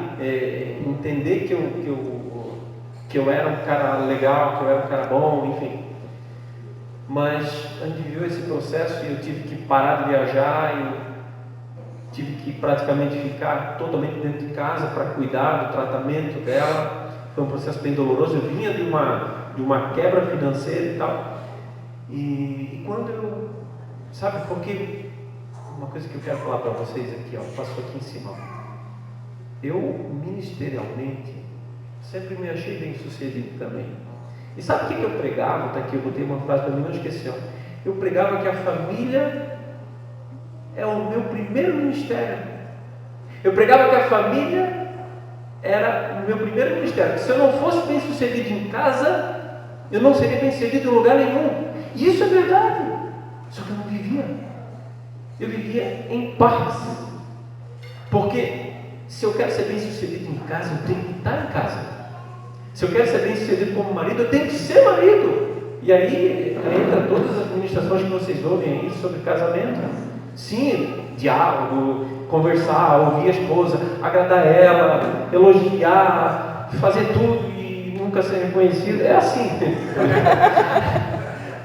entender que eu era um cara legal, que eu era um cara bom, enfim. Mas a gente viveu esse processo e eu tive que parar de viajar e tive que praticamente ficar totalmente dentro de casa para cuidar do tratamento dela. Foi um processo bem doloroso. Eu vinha de uma quebra financeira e tal. E quando eu, sabe, porque uma coisa que eu quero falar para vocês aqui, ó, passou aqui em cima. Eu, ministerialmente, sempre me achei bem sucedido também. E sabe o que eu pregava? Tá aqui, eu botei uma frase para mim, não esqueci. Ó. Eu pregava que a família é o meu primeiro ministério. Eu pregava que a família era o meu primeiro ministério. Se eu não fosse bem sucedido em casa, eu não seria bem sucedido em lugar nenhum. E isso é verdade. Só que eu não vivia. Eu vivia em paz. Porque se eu quero ser bem sucedido em casa, eu tenho que estar em casa. Se eu quero ser bem sucedido como marido, eu tenho que ser marido. E aí entra todas as administrações que vocês ouvem aí sobre casamento. Sim, diálogo, conversar, ouvir a esposa, agradar ela, elogiar, fazer tudo e nunca ser reconhecido. É assim.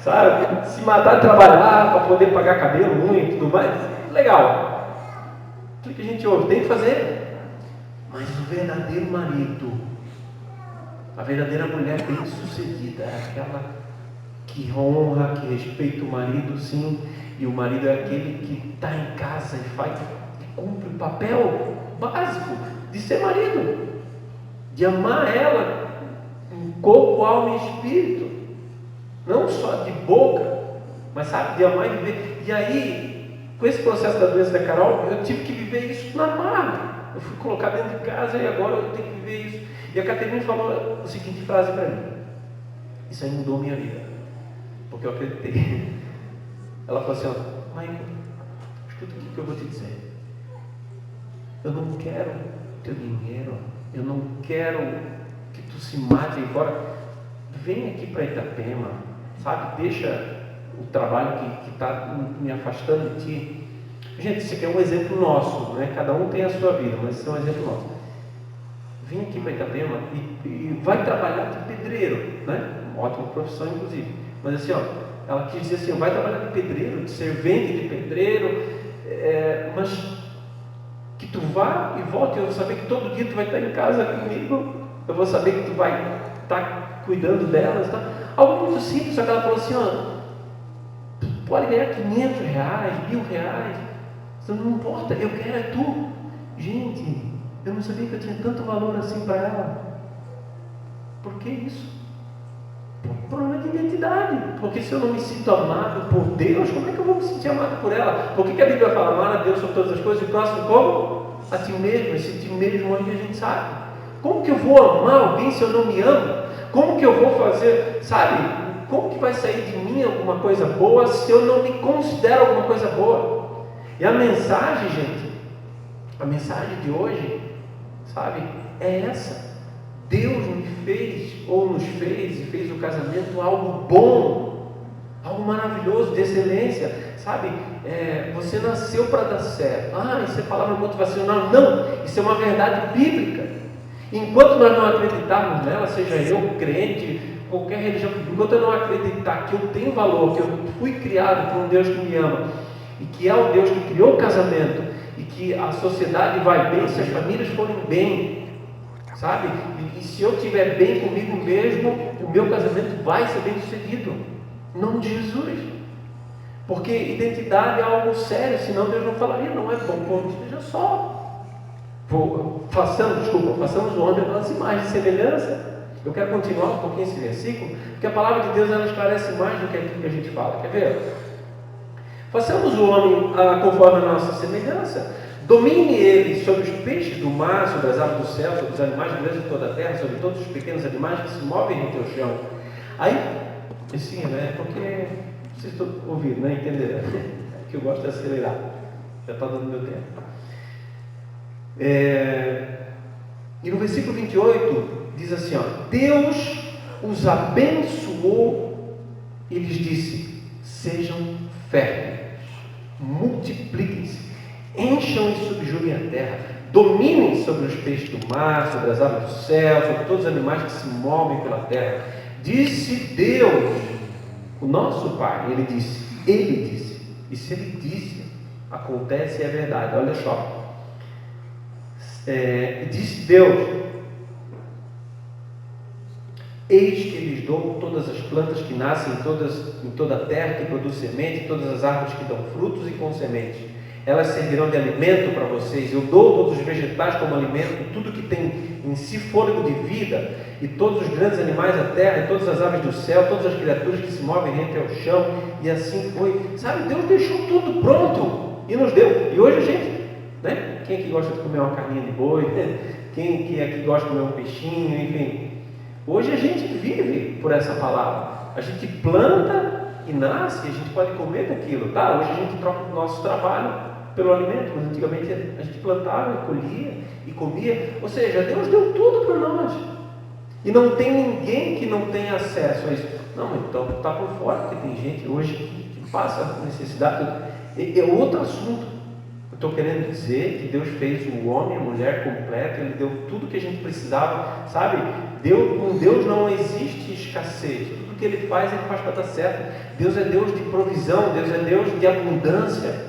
Sabe? Se matar de trabalhar para poder pagar cabelo, unha e tudo mais. Legal. Tudo que a gente ouve, tem que fazer. Mas o verdadeiro marido, a verdadeira mulher bem sucedida, é aquela que honra, que respeita o marido, sim. E o marido é aquele que está em casa e cumpre o papel básico de ser marido, de amar ela em corpo, alma e espírito, não só de boca, mas sabe, de amar e viver. E aí, com esse processo da doença da Carol, eu tive que viver isso na marra. Eu fui colocar dentro de casa e agora eu tenho que viver isso. E a Caterina falou a seguinte frase para mim: isso aí mudou minha vida, porque eu acreditei. Ela falou assim: ó, Michael, escuta o que eu vou te dizer. Eu não quero teu dinheiro, eu não quero que tu se mate aí fora. Vem aqui para Itapema, sabe? Deixa o trabalho que está me afastando de ti. Gente, isso aqui é um exemplo nosso, né? Cada um tem a sua vida, mas isso é um exemplo nosso. Vem aqui para Itapema e vai trabalhar de pedreiro, né? Uma ótima profissão, inclusive. Mas assim, ó, ela quis dizer assim: vai trabalhar de pedreiro, de servente de pedreiro, mas que tu vá e volte. Eu vou saber que todo dia tu vai estar em casa comigo. Eu vou saber que tu vai estar cuidando delas, tá? Algo muito simples. Só que ela falou assim: ó, tu pode ganhar R$500, R$1.000, isso não importa, eu quero é tu. Gente, eu não sabia que eu tinha tanto valor assim para ela. Por que isso? Problema de identidade. Porque se eu não me sinto amado por Deus, como é que eu vou me sentir amado por ela? Por que a Bíblia fala amar a Deus sobre todas as coisas e o próximo como? A ti mesmo. Esse ti mesmo onde a gente sabe. Como que eu vou amar alguém se eu não me amo? Como que eu vou fazer, sabe? Como que vai sair de mim alguma coisa boa se eu não me considero alguma coisa boa? E a mensagem, gente, a mensagem de hoje, sabe, é essa. Deus me fez, ou nos fez, e fez o casamento algo bom, algo maravilhoso, de excelência, sabe? Você nasceu para dar certo. Isso é palavra motivacional. Não, isso é uma verdade bíblica. Enquanto nós não acreditarmos nela, seja eu crente, qualquer religião, enquanto eu não acreditar que eu tenho valor, que eu fui criado por um Deus que me ama, e que é o Deus que criou o casamento, e que a sociedade vai bem se as famílias forem bem, sabe? E se eu estiver bem comigo mesmo, o meu casamento vai ser bem sucedido. Em nome de Jesus. Porque identidade é algo sério, senão Deus não falaria: não é bom como esteja só. Façamos o homem a nossa imagem e semelhança. Eu quero continuar um pouquinho esse versículo, porque a palavra de Deus ela esclarece mais do que aquilo que a gente fala. Quer ver? Façamos o homem conforme a nossa semelhança. Domine ele sobre os peixes do mar, sobre as aves do céu, sobre os animais grandes de toda a terra, sobre todos os pequenos animais que se movem no teu chão. Aí, sim, né? Porque vocês estão ouvindo, né? Entenderam? Que eu gosto de acelerar. Já está dando meu tempo. E no versículo 28 diz assim, ó, Deus os abençoou e lhes disse: sejam férteis, multipliquem-se, encham e subjuguem a terra, dominem sobre os peixes do mar, sobre as aves do céu, sobre todos os animais que se movem pela terra. Disse Deus, o nosso Pai, ele disse, e se ele disse, acontece e é verdade. Olha só, disse Deus: eis que lhes dou todas as plantas que nascem em toda a terra, que produz semente, todas as árvores que dão frutos e com sementes. Elas servirão de alimento para vocês. Eu dou todos os vegetais como alimento, tudo que tem em si fôlego de vida, e todos os grandes animais da terra, e todas as aves do céu, todas as criaturas que se movem rente ao chão. E assim foi. Sabe, Deus deixou tudo pronto e nos deu. E hoje a gente, né? Quem aqui gosta de comer uma carninha de boi? Quem aqui gosta de comer um peixinho? Enfim, hoje a gente vive por essa palavra. A gente planta e nasce, e a gente pode comer daquilo, tá? Hoje a gente troca o nosso trabalho pelo alimento, mas antigamente a gente plantava, colhia e comia. Ou seja, Deus deu tudo para nós. E não tem ninguém que não tenha acesso a isso. Não, então está por fora, porque tem gente hoje que passa necessidade. É outro assunto. Eu estou querendo dizer que Deus fez o homem e a mulher completo, Ele deu tudo que a gente precisava, sabe? Com Deus não existe escassez. Tudo que Ele faz para dar certo. Deus é Deus de provisão, Deus é Deus de abundância.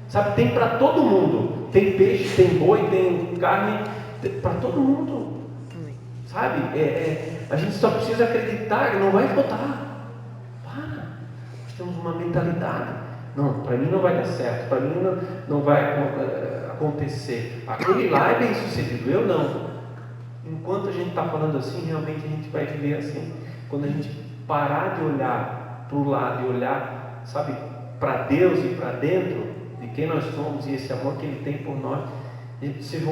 Sabe, tem para todo mundo. Tem peixe, tem boi, tem carne, para todo mundo. Sabe, a gente só precisa acreditar que não vai faltar. Nós temos uma mentalidade. Não, para mim não vai dar certo, para mim não vai acontecer. Aquele lá é bem sucedido, eu não. Enquanto a gente está falando assim, realmente a gente vai viver assim. Quando a gente parar de olhar para o lado e olhar, sabe, para Deus e para dentro de quem nós somos e esse amor que Ele tem por nós, vocês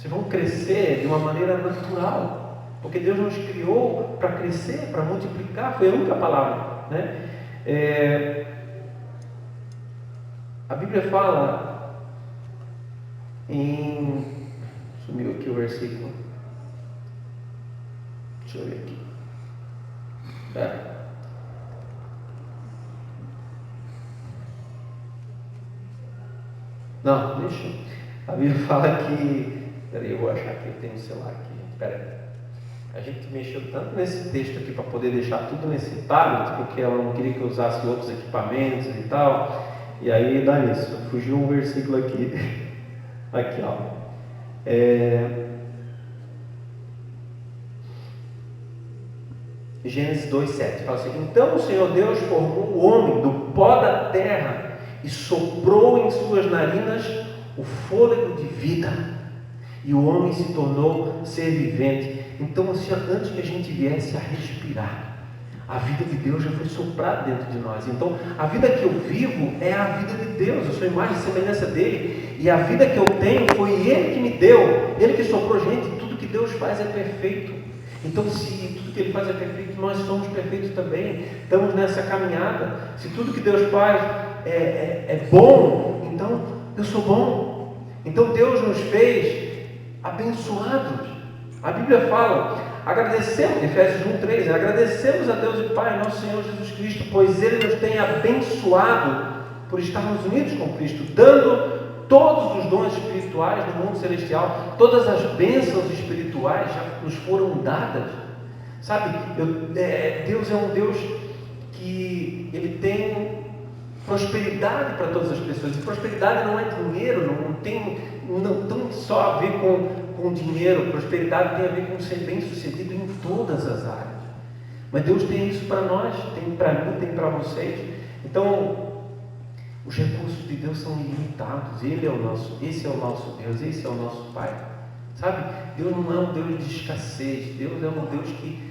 vão crescer de uma maneira natural, porque Deus nos criou para crescer, para multiplicar. Foi a única palavra, né? A Bíblia fala sumiu aqui o versículo, deixa eu ver aqui, não, deixa. A Bíblia fala que, peraí, eu vou achar que tem um celular aqui, peraí. A gente mexeu tanto nesse texto aqui para poder deixar tudo nesse tablet, porque ela não queria que eu usasse outros equipamentos e tal, e aí dá isso, fugiu um versículo aqui, aqui ó, Gênesis 2:7, fala assim: então o Senhor Deus formou o homem do pó da terra e soprou em suas narinas o fôlego de vida, e o homem se tornou ser vivente. Então, assim, antes que a gente viesse a respirar, a vida de Deus já foi soprada dentro de nós. Então, a vida que eu vivo é a vida de Deus. Eu sou imagem e semelhança dele, e a vida que eu tenho foi Ele que me deu, Ele que soprou. Gente, tudo que Deus faz é perfeito. Então, se tudo que Ele faz é perfeito, nós somos perfeitos também. Estamos nessa caminhada. Se tudo que Deus faz é bom, então eu sou bom. Então Deus nos fez abençoados. A Bíblia fala, agradecemos, Efésios 1:3, agradecemos a Deus e Pai, nosso Senhor Jesus Cristo, pois Ele nos tem abençoado por estarmos unidos com Cristo, dando todos os dons espirituais no mundo celestial. Todas as bênçãos espirituais já nos foram dadas. Sabe, Deus é um Deus que Ele tem prosperidade para todas as pessoas. E prosperidade não é dinheiro, não tem só a ver com dinheiro. Prosperidade tem a ver com ser bem sucedido em todas as áreas. Mas Deus tem isso para nós, tem para mim, tem para vocês. Então, os recursos de Deus são ilimitados. Esse é o nosso Deus, esse é o nosso Pai. Sabe, Deus não é um Deus de escassez. Deus é um Deus que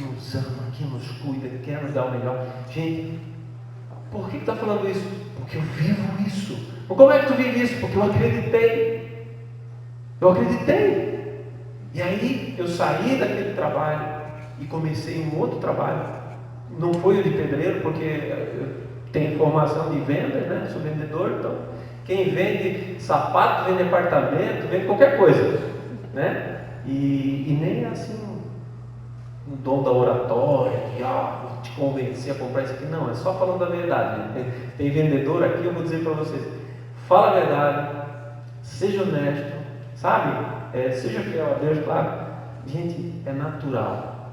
nos ama, que nos cuida, que quer nos dar o melhor. Gente, por que está falando isso? Porque eu vivo isso. Mas como é que tu vive isso? Porque eu acreditei. E aí eu saí daquele trabalho e comecei um outro trabalho. Não foi o de pedreiro, porque eu tenho formação de vendas, né? Sou vendedor, então Quem vende sapato, vende apartamento, vende qualquer coisa, né? E nem é assim um dom da oratória, que vou te convencer a comprar isso aqui. Não, é só falando a verdade. Tem vendedor aqui, eu vou dizer para vocês: fala a verdade, seja honesto, sabe? Seja fiel a Deus, claro. Gente, é natural.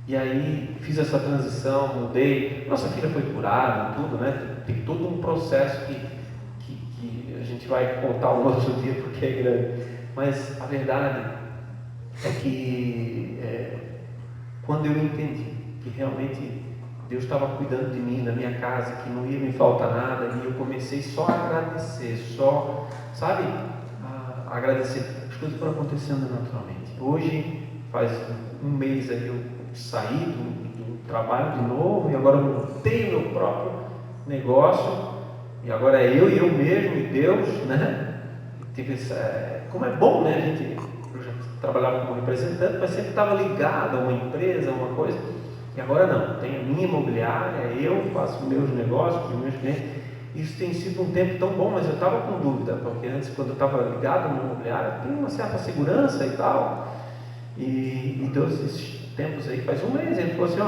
E aí fiz essa transição, mudei. Nossa filha foi curada, tudo, né? Tem todo um processo que a gente vai contar um outro dia porque é grande. Mas a verdade é que quando eu entendi que realmente Deus estava cuidando de mim, da minha casa, que não ia me faltar nada, e eu comecei só a agradecer, sabe, a agradecer. As coisas foram acontecendo naturalmente. Hoje, faz um mês aí eu saí do trabalho de novo, e agora eu montei o meu próprio negócio, e agora é eu e eu mesmo, e Deus, né? Como é bom, né? Eu já trabalhava como representante, mas sempre estava ligado a uma empresa, a uma coisa. E agora não, tenho a minha imobiliária, eu faço meus negócios, meus clientes. Isso tem sido um tempo tão bom, mas eu estava com dúvida, porque antes, quando eu estava ligado na imobiliária, tem uma certa segurança e tal. E Deus, esses tempos aí, faz um mês, ele falou assim: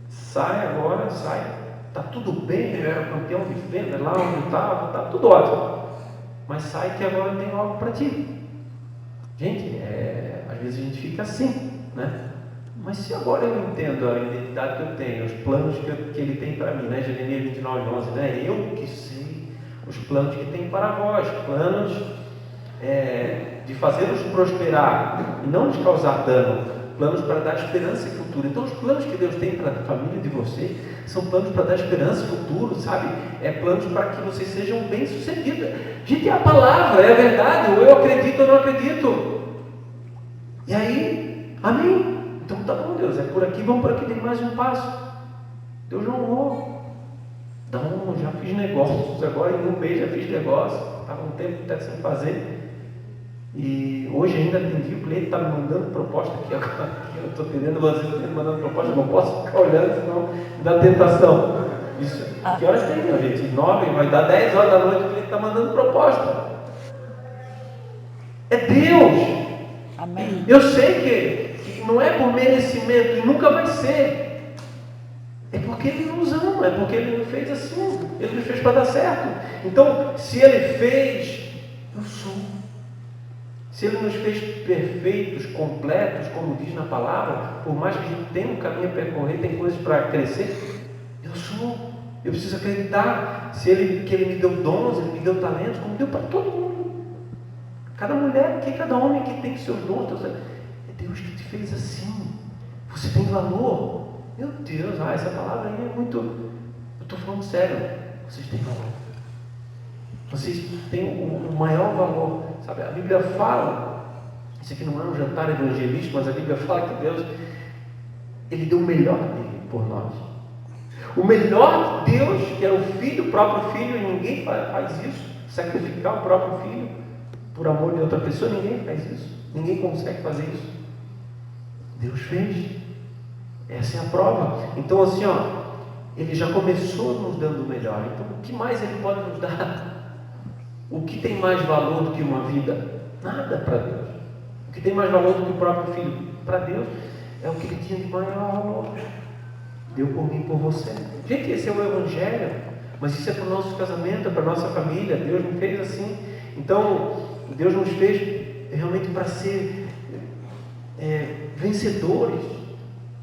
sai agora, sai, está tudo bem, eu era campeão de venda lá onde eu estava, está tudo ótimo, mas sai que agora eu tenho algo para ti. Gente, às vezes a gente fica assim, né? Mas se agora eu entendo a identidade que eu tenho, os planos que Ele tem para mim, né? Jeremias 29:11, né? Eu que sei os planos que tem para vós, planos de fazer-nos prosperar e não nos causar dano, planos para dar esperança e futuro. Então os planos que Deus tem para a família de vocês são planos para dar esperança e futuro, sabe? Planos para que vocês sejam bem-sucedidos. Gente, é a palavra, é a verdade, ou eu acredito ou não acredito. E aí, amém? Então tá bom, Deus, é por aqui, vamos por aqui, tem mais um passo. Deus não honrou. Então, já fiz negócios, agora em um mês já fiz negócio, estava um tempo até sem fazer. E hoje ainda atendi, o cliente está me mandando proposta aqui agora. Eu estou atendendo vocês, me mandando proposta, não posso ficar olhando, senão dá tentação. Isso, que horas tem, minha gente? 9, vai dar 10 horas da noite, o cliente está mandando proposta. É Deus. Amém. Eu sei que não é por merecimento, e nunca vai ser. É porque Ele nos ama, é porque Ele nos fez assim, Ele nos fez para dar certo. Então, se Ele fez, eu sou. Se Ele nos fez perfeitos, completos, como diz na palavra, por mais que a gente tenha um caminho a percorrer, tem coisas para crescer, eu sou. Eu preciso acreditar. Que Ele me deu dons, Ele me deu talentos, como deu para todo mundo. Cada mulher, cada homem que tem seus dons, é Deus que te fez assim. Você tem valor. Meu Deus, essa palavra aí é muito... Eu estou falando sério. Vocês têm valor. Vocês têm o maior valor. Sabe, a Bíblia fala, isso aqui não é um jantar evangelístico, mas a Bíblia fala que Deus, Ele deu o melhor dele por nós. O melhor de Deus, que era o Filho, o próprio Filho, e ninguém faz isso, sacrificar o próprio Filho por amor de outra pessoa, ninguém faz isso. Ninguém consegue fazer isso. Deus fez. Essa é a prova. Então assim, Ele já começou nos dando o melhor. Então o que mais Ele pode nos dar? O que tem mais valor do que uma vida? Nada para Deus. O que tem mais valor do que o próprio Filho? Para Deus é o que Ele tinha de maior valor. Deu por mim e por você. Gente, esse é o Evangelho. Mas isso é para o nosso casamento, é para a nossa família. Deus nos fez assim. Então, Deus nos fez realmente para ser vencedores.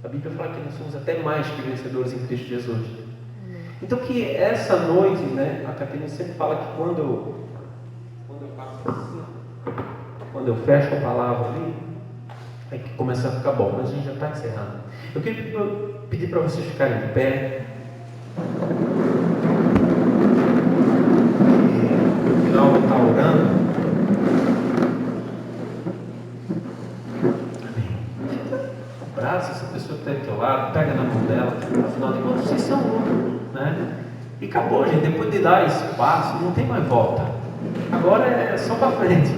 A Bíblia fala que nós somos até mais que vencedores em Cristo Jesus. Então que essa noite, né, a Catarina sempre fala que quando eu faço assim, quando eu fecho a palavra ali, é que começa a ficar bom, mas a gente já está encerrando. Eu queria pedir para vocês ficarem de pé. E no final eu vou estar orando. Abraça essa pessoa que está do teu lado, pega na mão dela, afinal de contas vocês são um, né? E acabou, gente. Depois de dar esse passo, não tem mais volta. Agora é só para frente.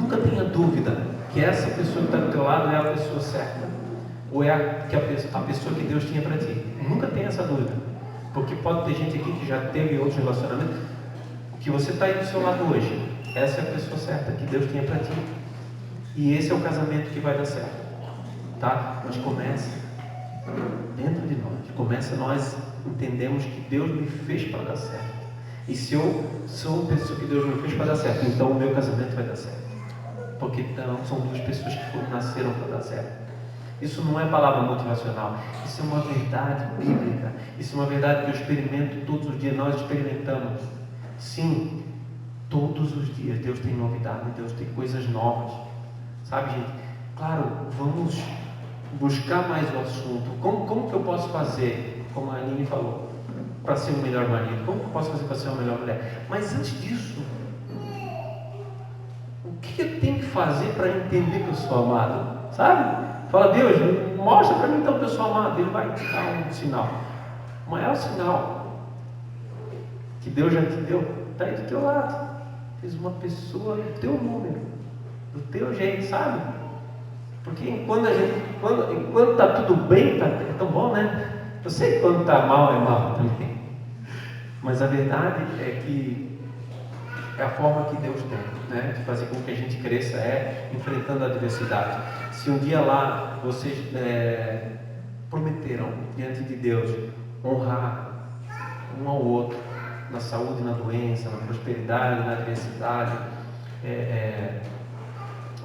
Nunca tenha dúvida que essa pessoa que está do teu lado é a pessoa certa, ou é a pessoa que Deus tinha para ti. Nunca tenha essa dúvida. Porque pode ter gente aqui que já teve outros relacionamentos. O que você está aí do seu lado hoje, essa é a pessoa certa que Deus tinha para ti. E esse é o casamento que vai dar certo. Tá? Mas começa dentro de nós. Começa nós entendemos que Deus me fez para dar certo. E se eu sou uma pessoa que Deus me fez para dar certo, então o meu casamento vai dar certo. Porque então, são duas pessoas que nasceram para dar certo. Isso não é palavra motivacional. Isso é uma verdade bíblica. Isso é uma verdade que eu experimento todos os dias. Nós experimentamos. Sim, todos os dias Deus tem novidade. Deus tem coisas novas. Sabe, gente? Claro, vamos buscar mais o assunto. Como que eu posso fazer, como a Aline falou, para ser um melhor marido? Como que eu posso fazer para ser uma melhor mulher? Mas antes disso, o que eu tenho que fazer para entender que eu sou amado? Sabe? Fala, Deus, mostra para mim então que eu sou amado. Ele vai te dar um sinal. O maior sinal que Deus já te deu está aí do teu lado. Fez uma pessoa do teu número, do teu jeito, sabe? Porque enquanto está tudo bem, é tão bom, né? Eu sei que quando está mal é mal também. Mas a verdade é que é a forma que Deus tem, né, de fazer com que a gente cresça, é enfrentando a adversidade. Se um dia lá vocês prometeram diante de Deus honrar um ao outro na saúde, na doença, na prosperidade, na adversidade,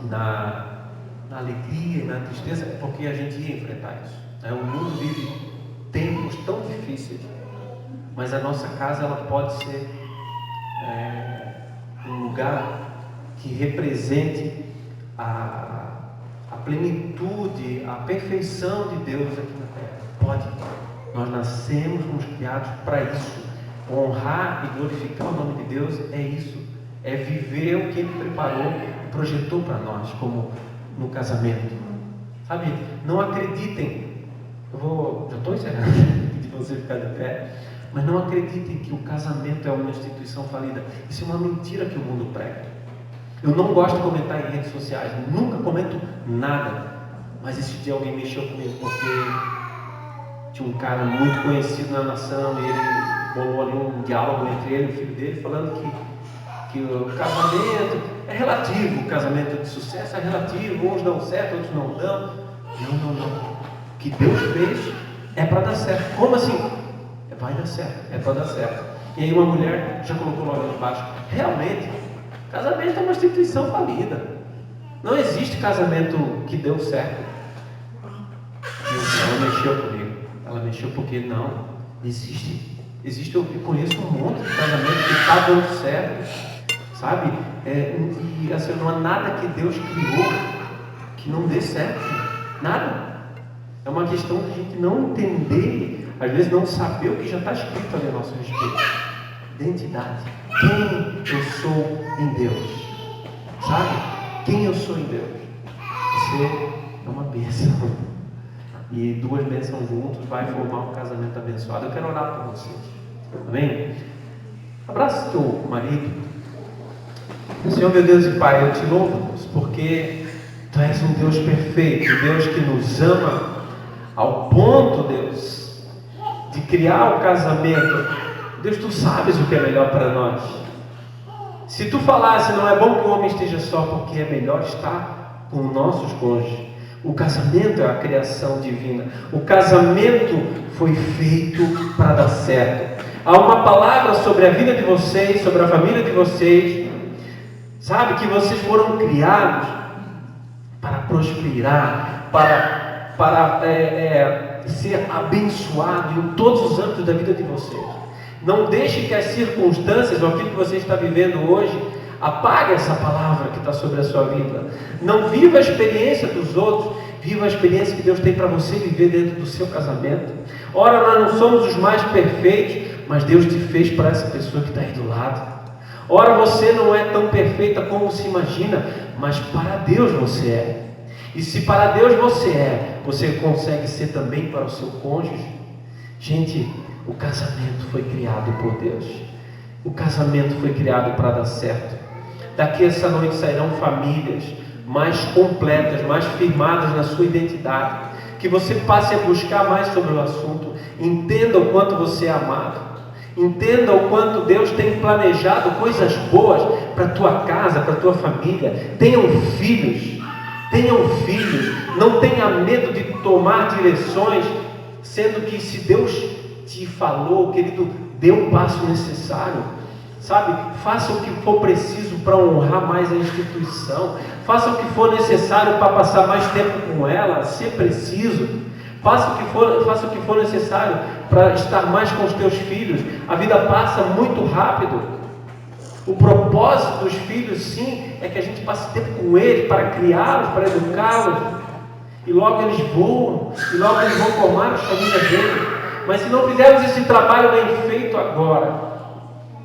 na alegria e na tristeza, é porque a gente ia enfrentar isso. O mundo vive tempos tão difíceis, mas a nossa casa ela pode ser um lugar que represente a plenitude, a perfeição de Deus aqui na terra. Pode. Nós nascemos, fomos criados para isso. Honrar e glorificar o nome de Deus é isso. É viver o que Ele preparou e projetou para nós, como no casamento. Sabe? Não acreditem. Já estou encerrando de você ficar de pé. Mas não acreditem que o casamento é uma instituição falida. Isso é uma mentira que o mundo prega. Eu não gosto de comentar em redes sociais, nunca comento nada. Mas esse dia alguém mexeu comigo porque tinha um cara muito conhecido na nação e ele bolou ali um diálogo entre ele e o filho dele, falando que o casamento é relativo, o casamento de sucesso é relativo, uns dão certo, outros não dão. Não. O que Deus fez é para dar certo. Como assim? Vai dar certo, é para dar certo. E aí uma mulher já colocou logo embaixo, realmente, casamento é uma instituição falida. Não existe casamento que deu certo. Ela mexeu comigo. Ela mexeu porque não existe. Eu conheço um monte de casamento que está dando certo, sabe? E assim, não há nada que Deus criou que não dê certo. Nada. É uma questão de a gente não entender, às vezes não saber o que já está escrito ali a nosso respeito. Identidade. Quem eu sou em Deus. Sabe? Quem eu sou em Deus. Você é uma bênção. E duas bênçãos juntos vai formar um casamento abençoado. Eu quero orar por vocês. Amém? Abraça teu marido. Senhor meu Deus e Pai, eu te louvo, Deus, porque Tu és um Deus perfeito, um Deus que nos ama ao ponto, Deus, de criar o casamento. Deus, Tu sabes o que é melhor para nós. Se Tu falasse, não é bom que o homem esteja só, porque é melhor estar com nossos cônjuges. O casamento é a criação divina. O casamento foi feito para dar certo. Há uma palavra sobre a vida de vocês, sobre a família de vocês. Sabe que vocês foram criados para prosperar, para ser abençoado em todos os âmbitos da vida de vocês. Não deixe que as circunstâncias ou aquilo que você está vivendo hoje apague essa palavra que está sobre a sua vida. Não viva a experiência dos outros, viva a experiência que Deus tem para você viver dentro do seu casamento. Ora, nós não somos os mais perfeitos, mas Deus te fez para essa pessoa que está aí do lado. Ora, você não é tão perfeita como se imagina, mas para Deus você é. E se para Deus você consegue ser também para o seu cônjuge. Gente, o casamento foi criado por Deus. O casamento foi criado para dar certo. Daqui essa noite sairão famílias mais completas, mais firmadas na sua identidade. que você passe a buscar mais sobre o assunto, entenda o quanto você é amado, entenda o quanto Deus tem planejado coisas boas para a tua casa, para a tua família. Tenham filhos, não tenha medo de tomar direções, sendo que se Deus te falou, querido, dê o passo necessário, sabe? Faça o que for preciso para honrar mais a instituição, faça o que for necessário para passar mais tempo com ela, se é preciso, faça o que for necessário para estar mais com os teus filhos. A vida passa muito rápido. O propósito dos filhos, sim, é que a gente passe tempo com eles, para criá-los, para educá-los, e logo eles voam, e logo eles vão formar as famílias deles. Mas se não fizermos esse trabalho bem feito agora,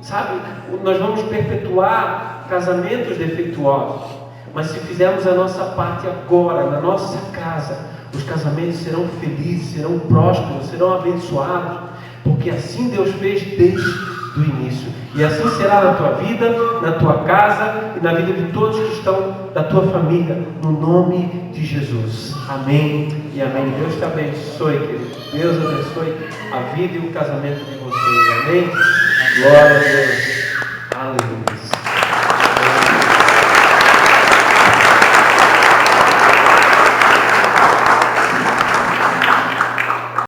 sabe, nós vamos perpetuar casamentos defeituosos. Mas se fizermos a nossa parte agora, na nossa casa, os casamentos serão felizes, serão prósperos, serão abençoados, porque assim Deus fez desde o início. E assim será na tua vida, na tua casa e na vida de todos que estão da tua família, no nome de Jesus. Amém e amém. Deus te abençoe, querido. Deus abençoe a vida e o casamento de vocês. Amém? Glória a Deus.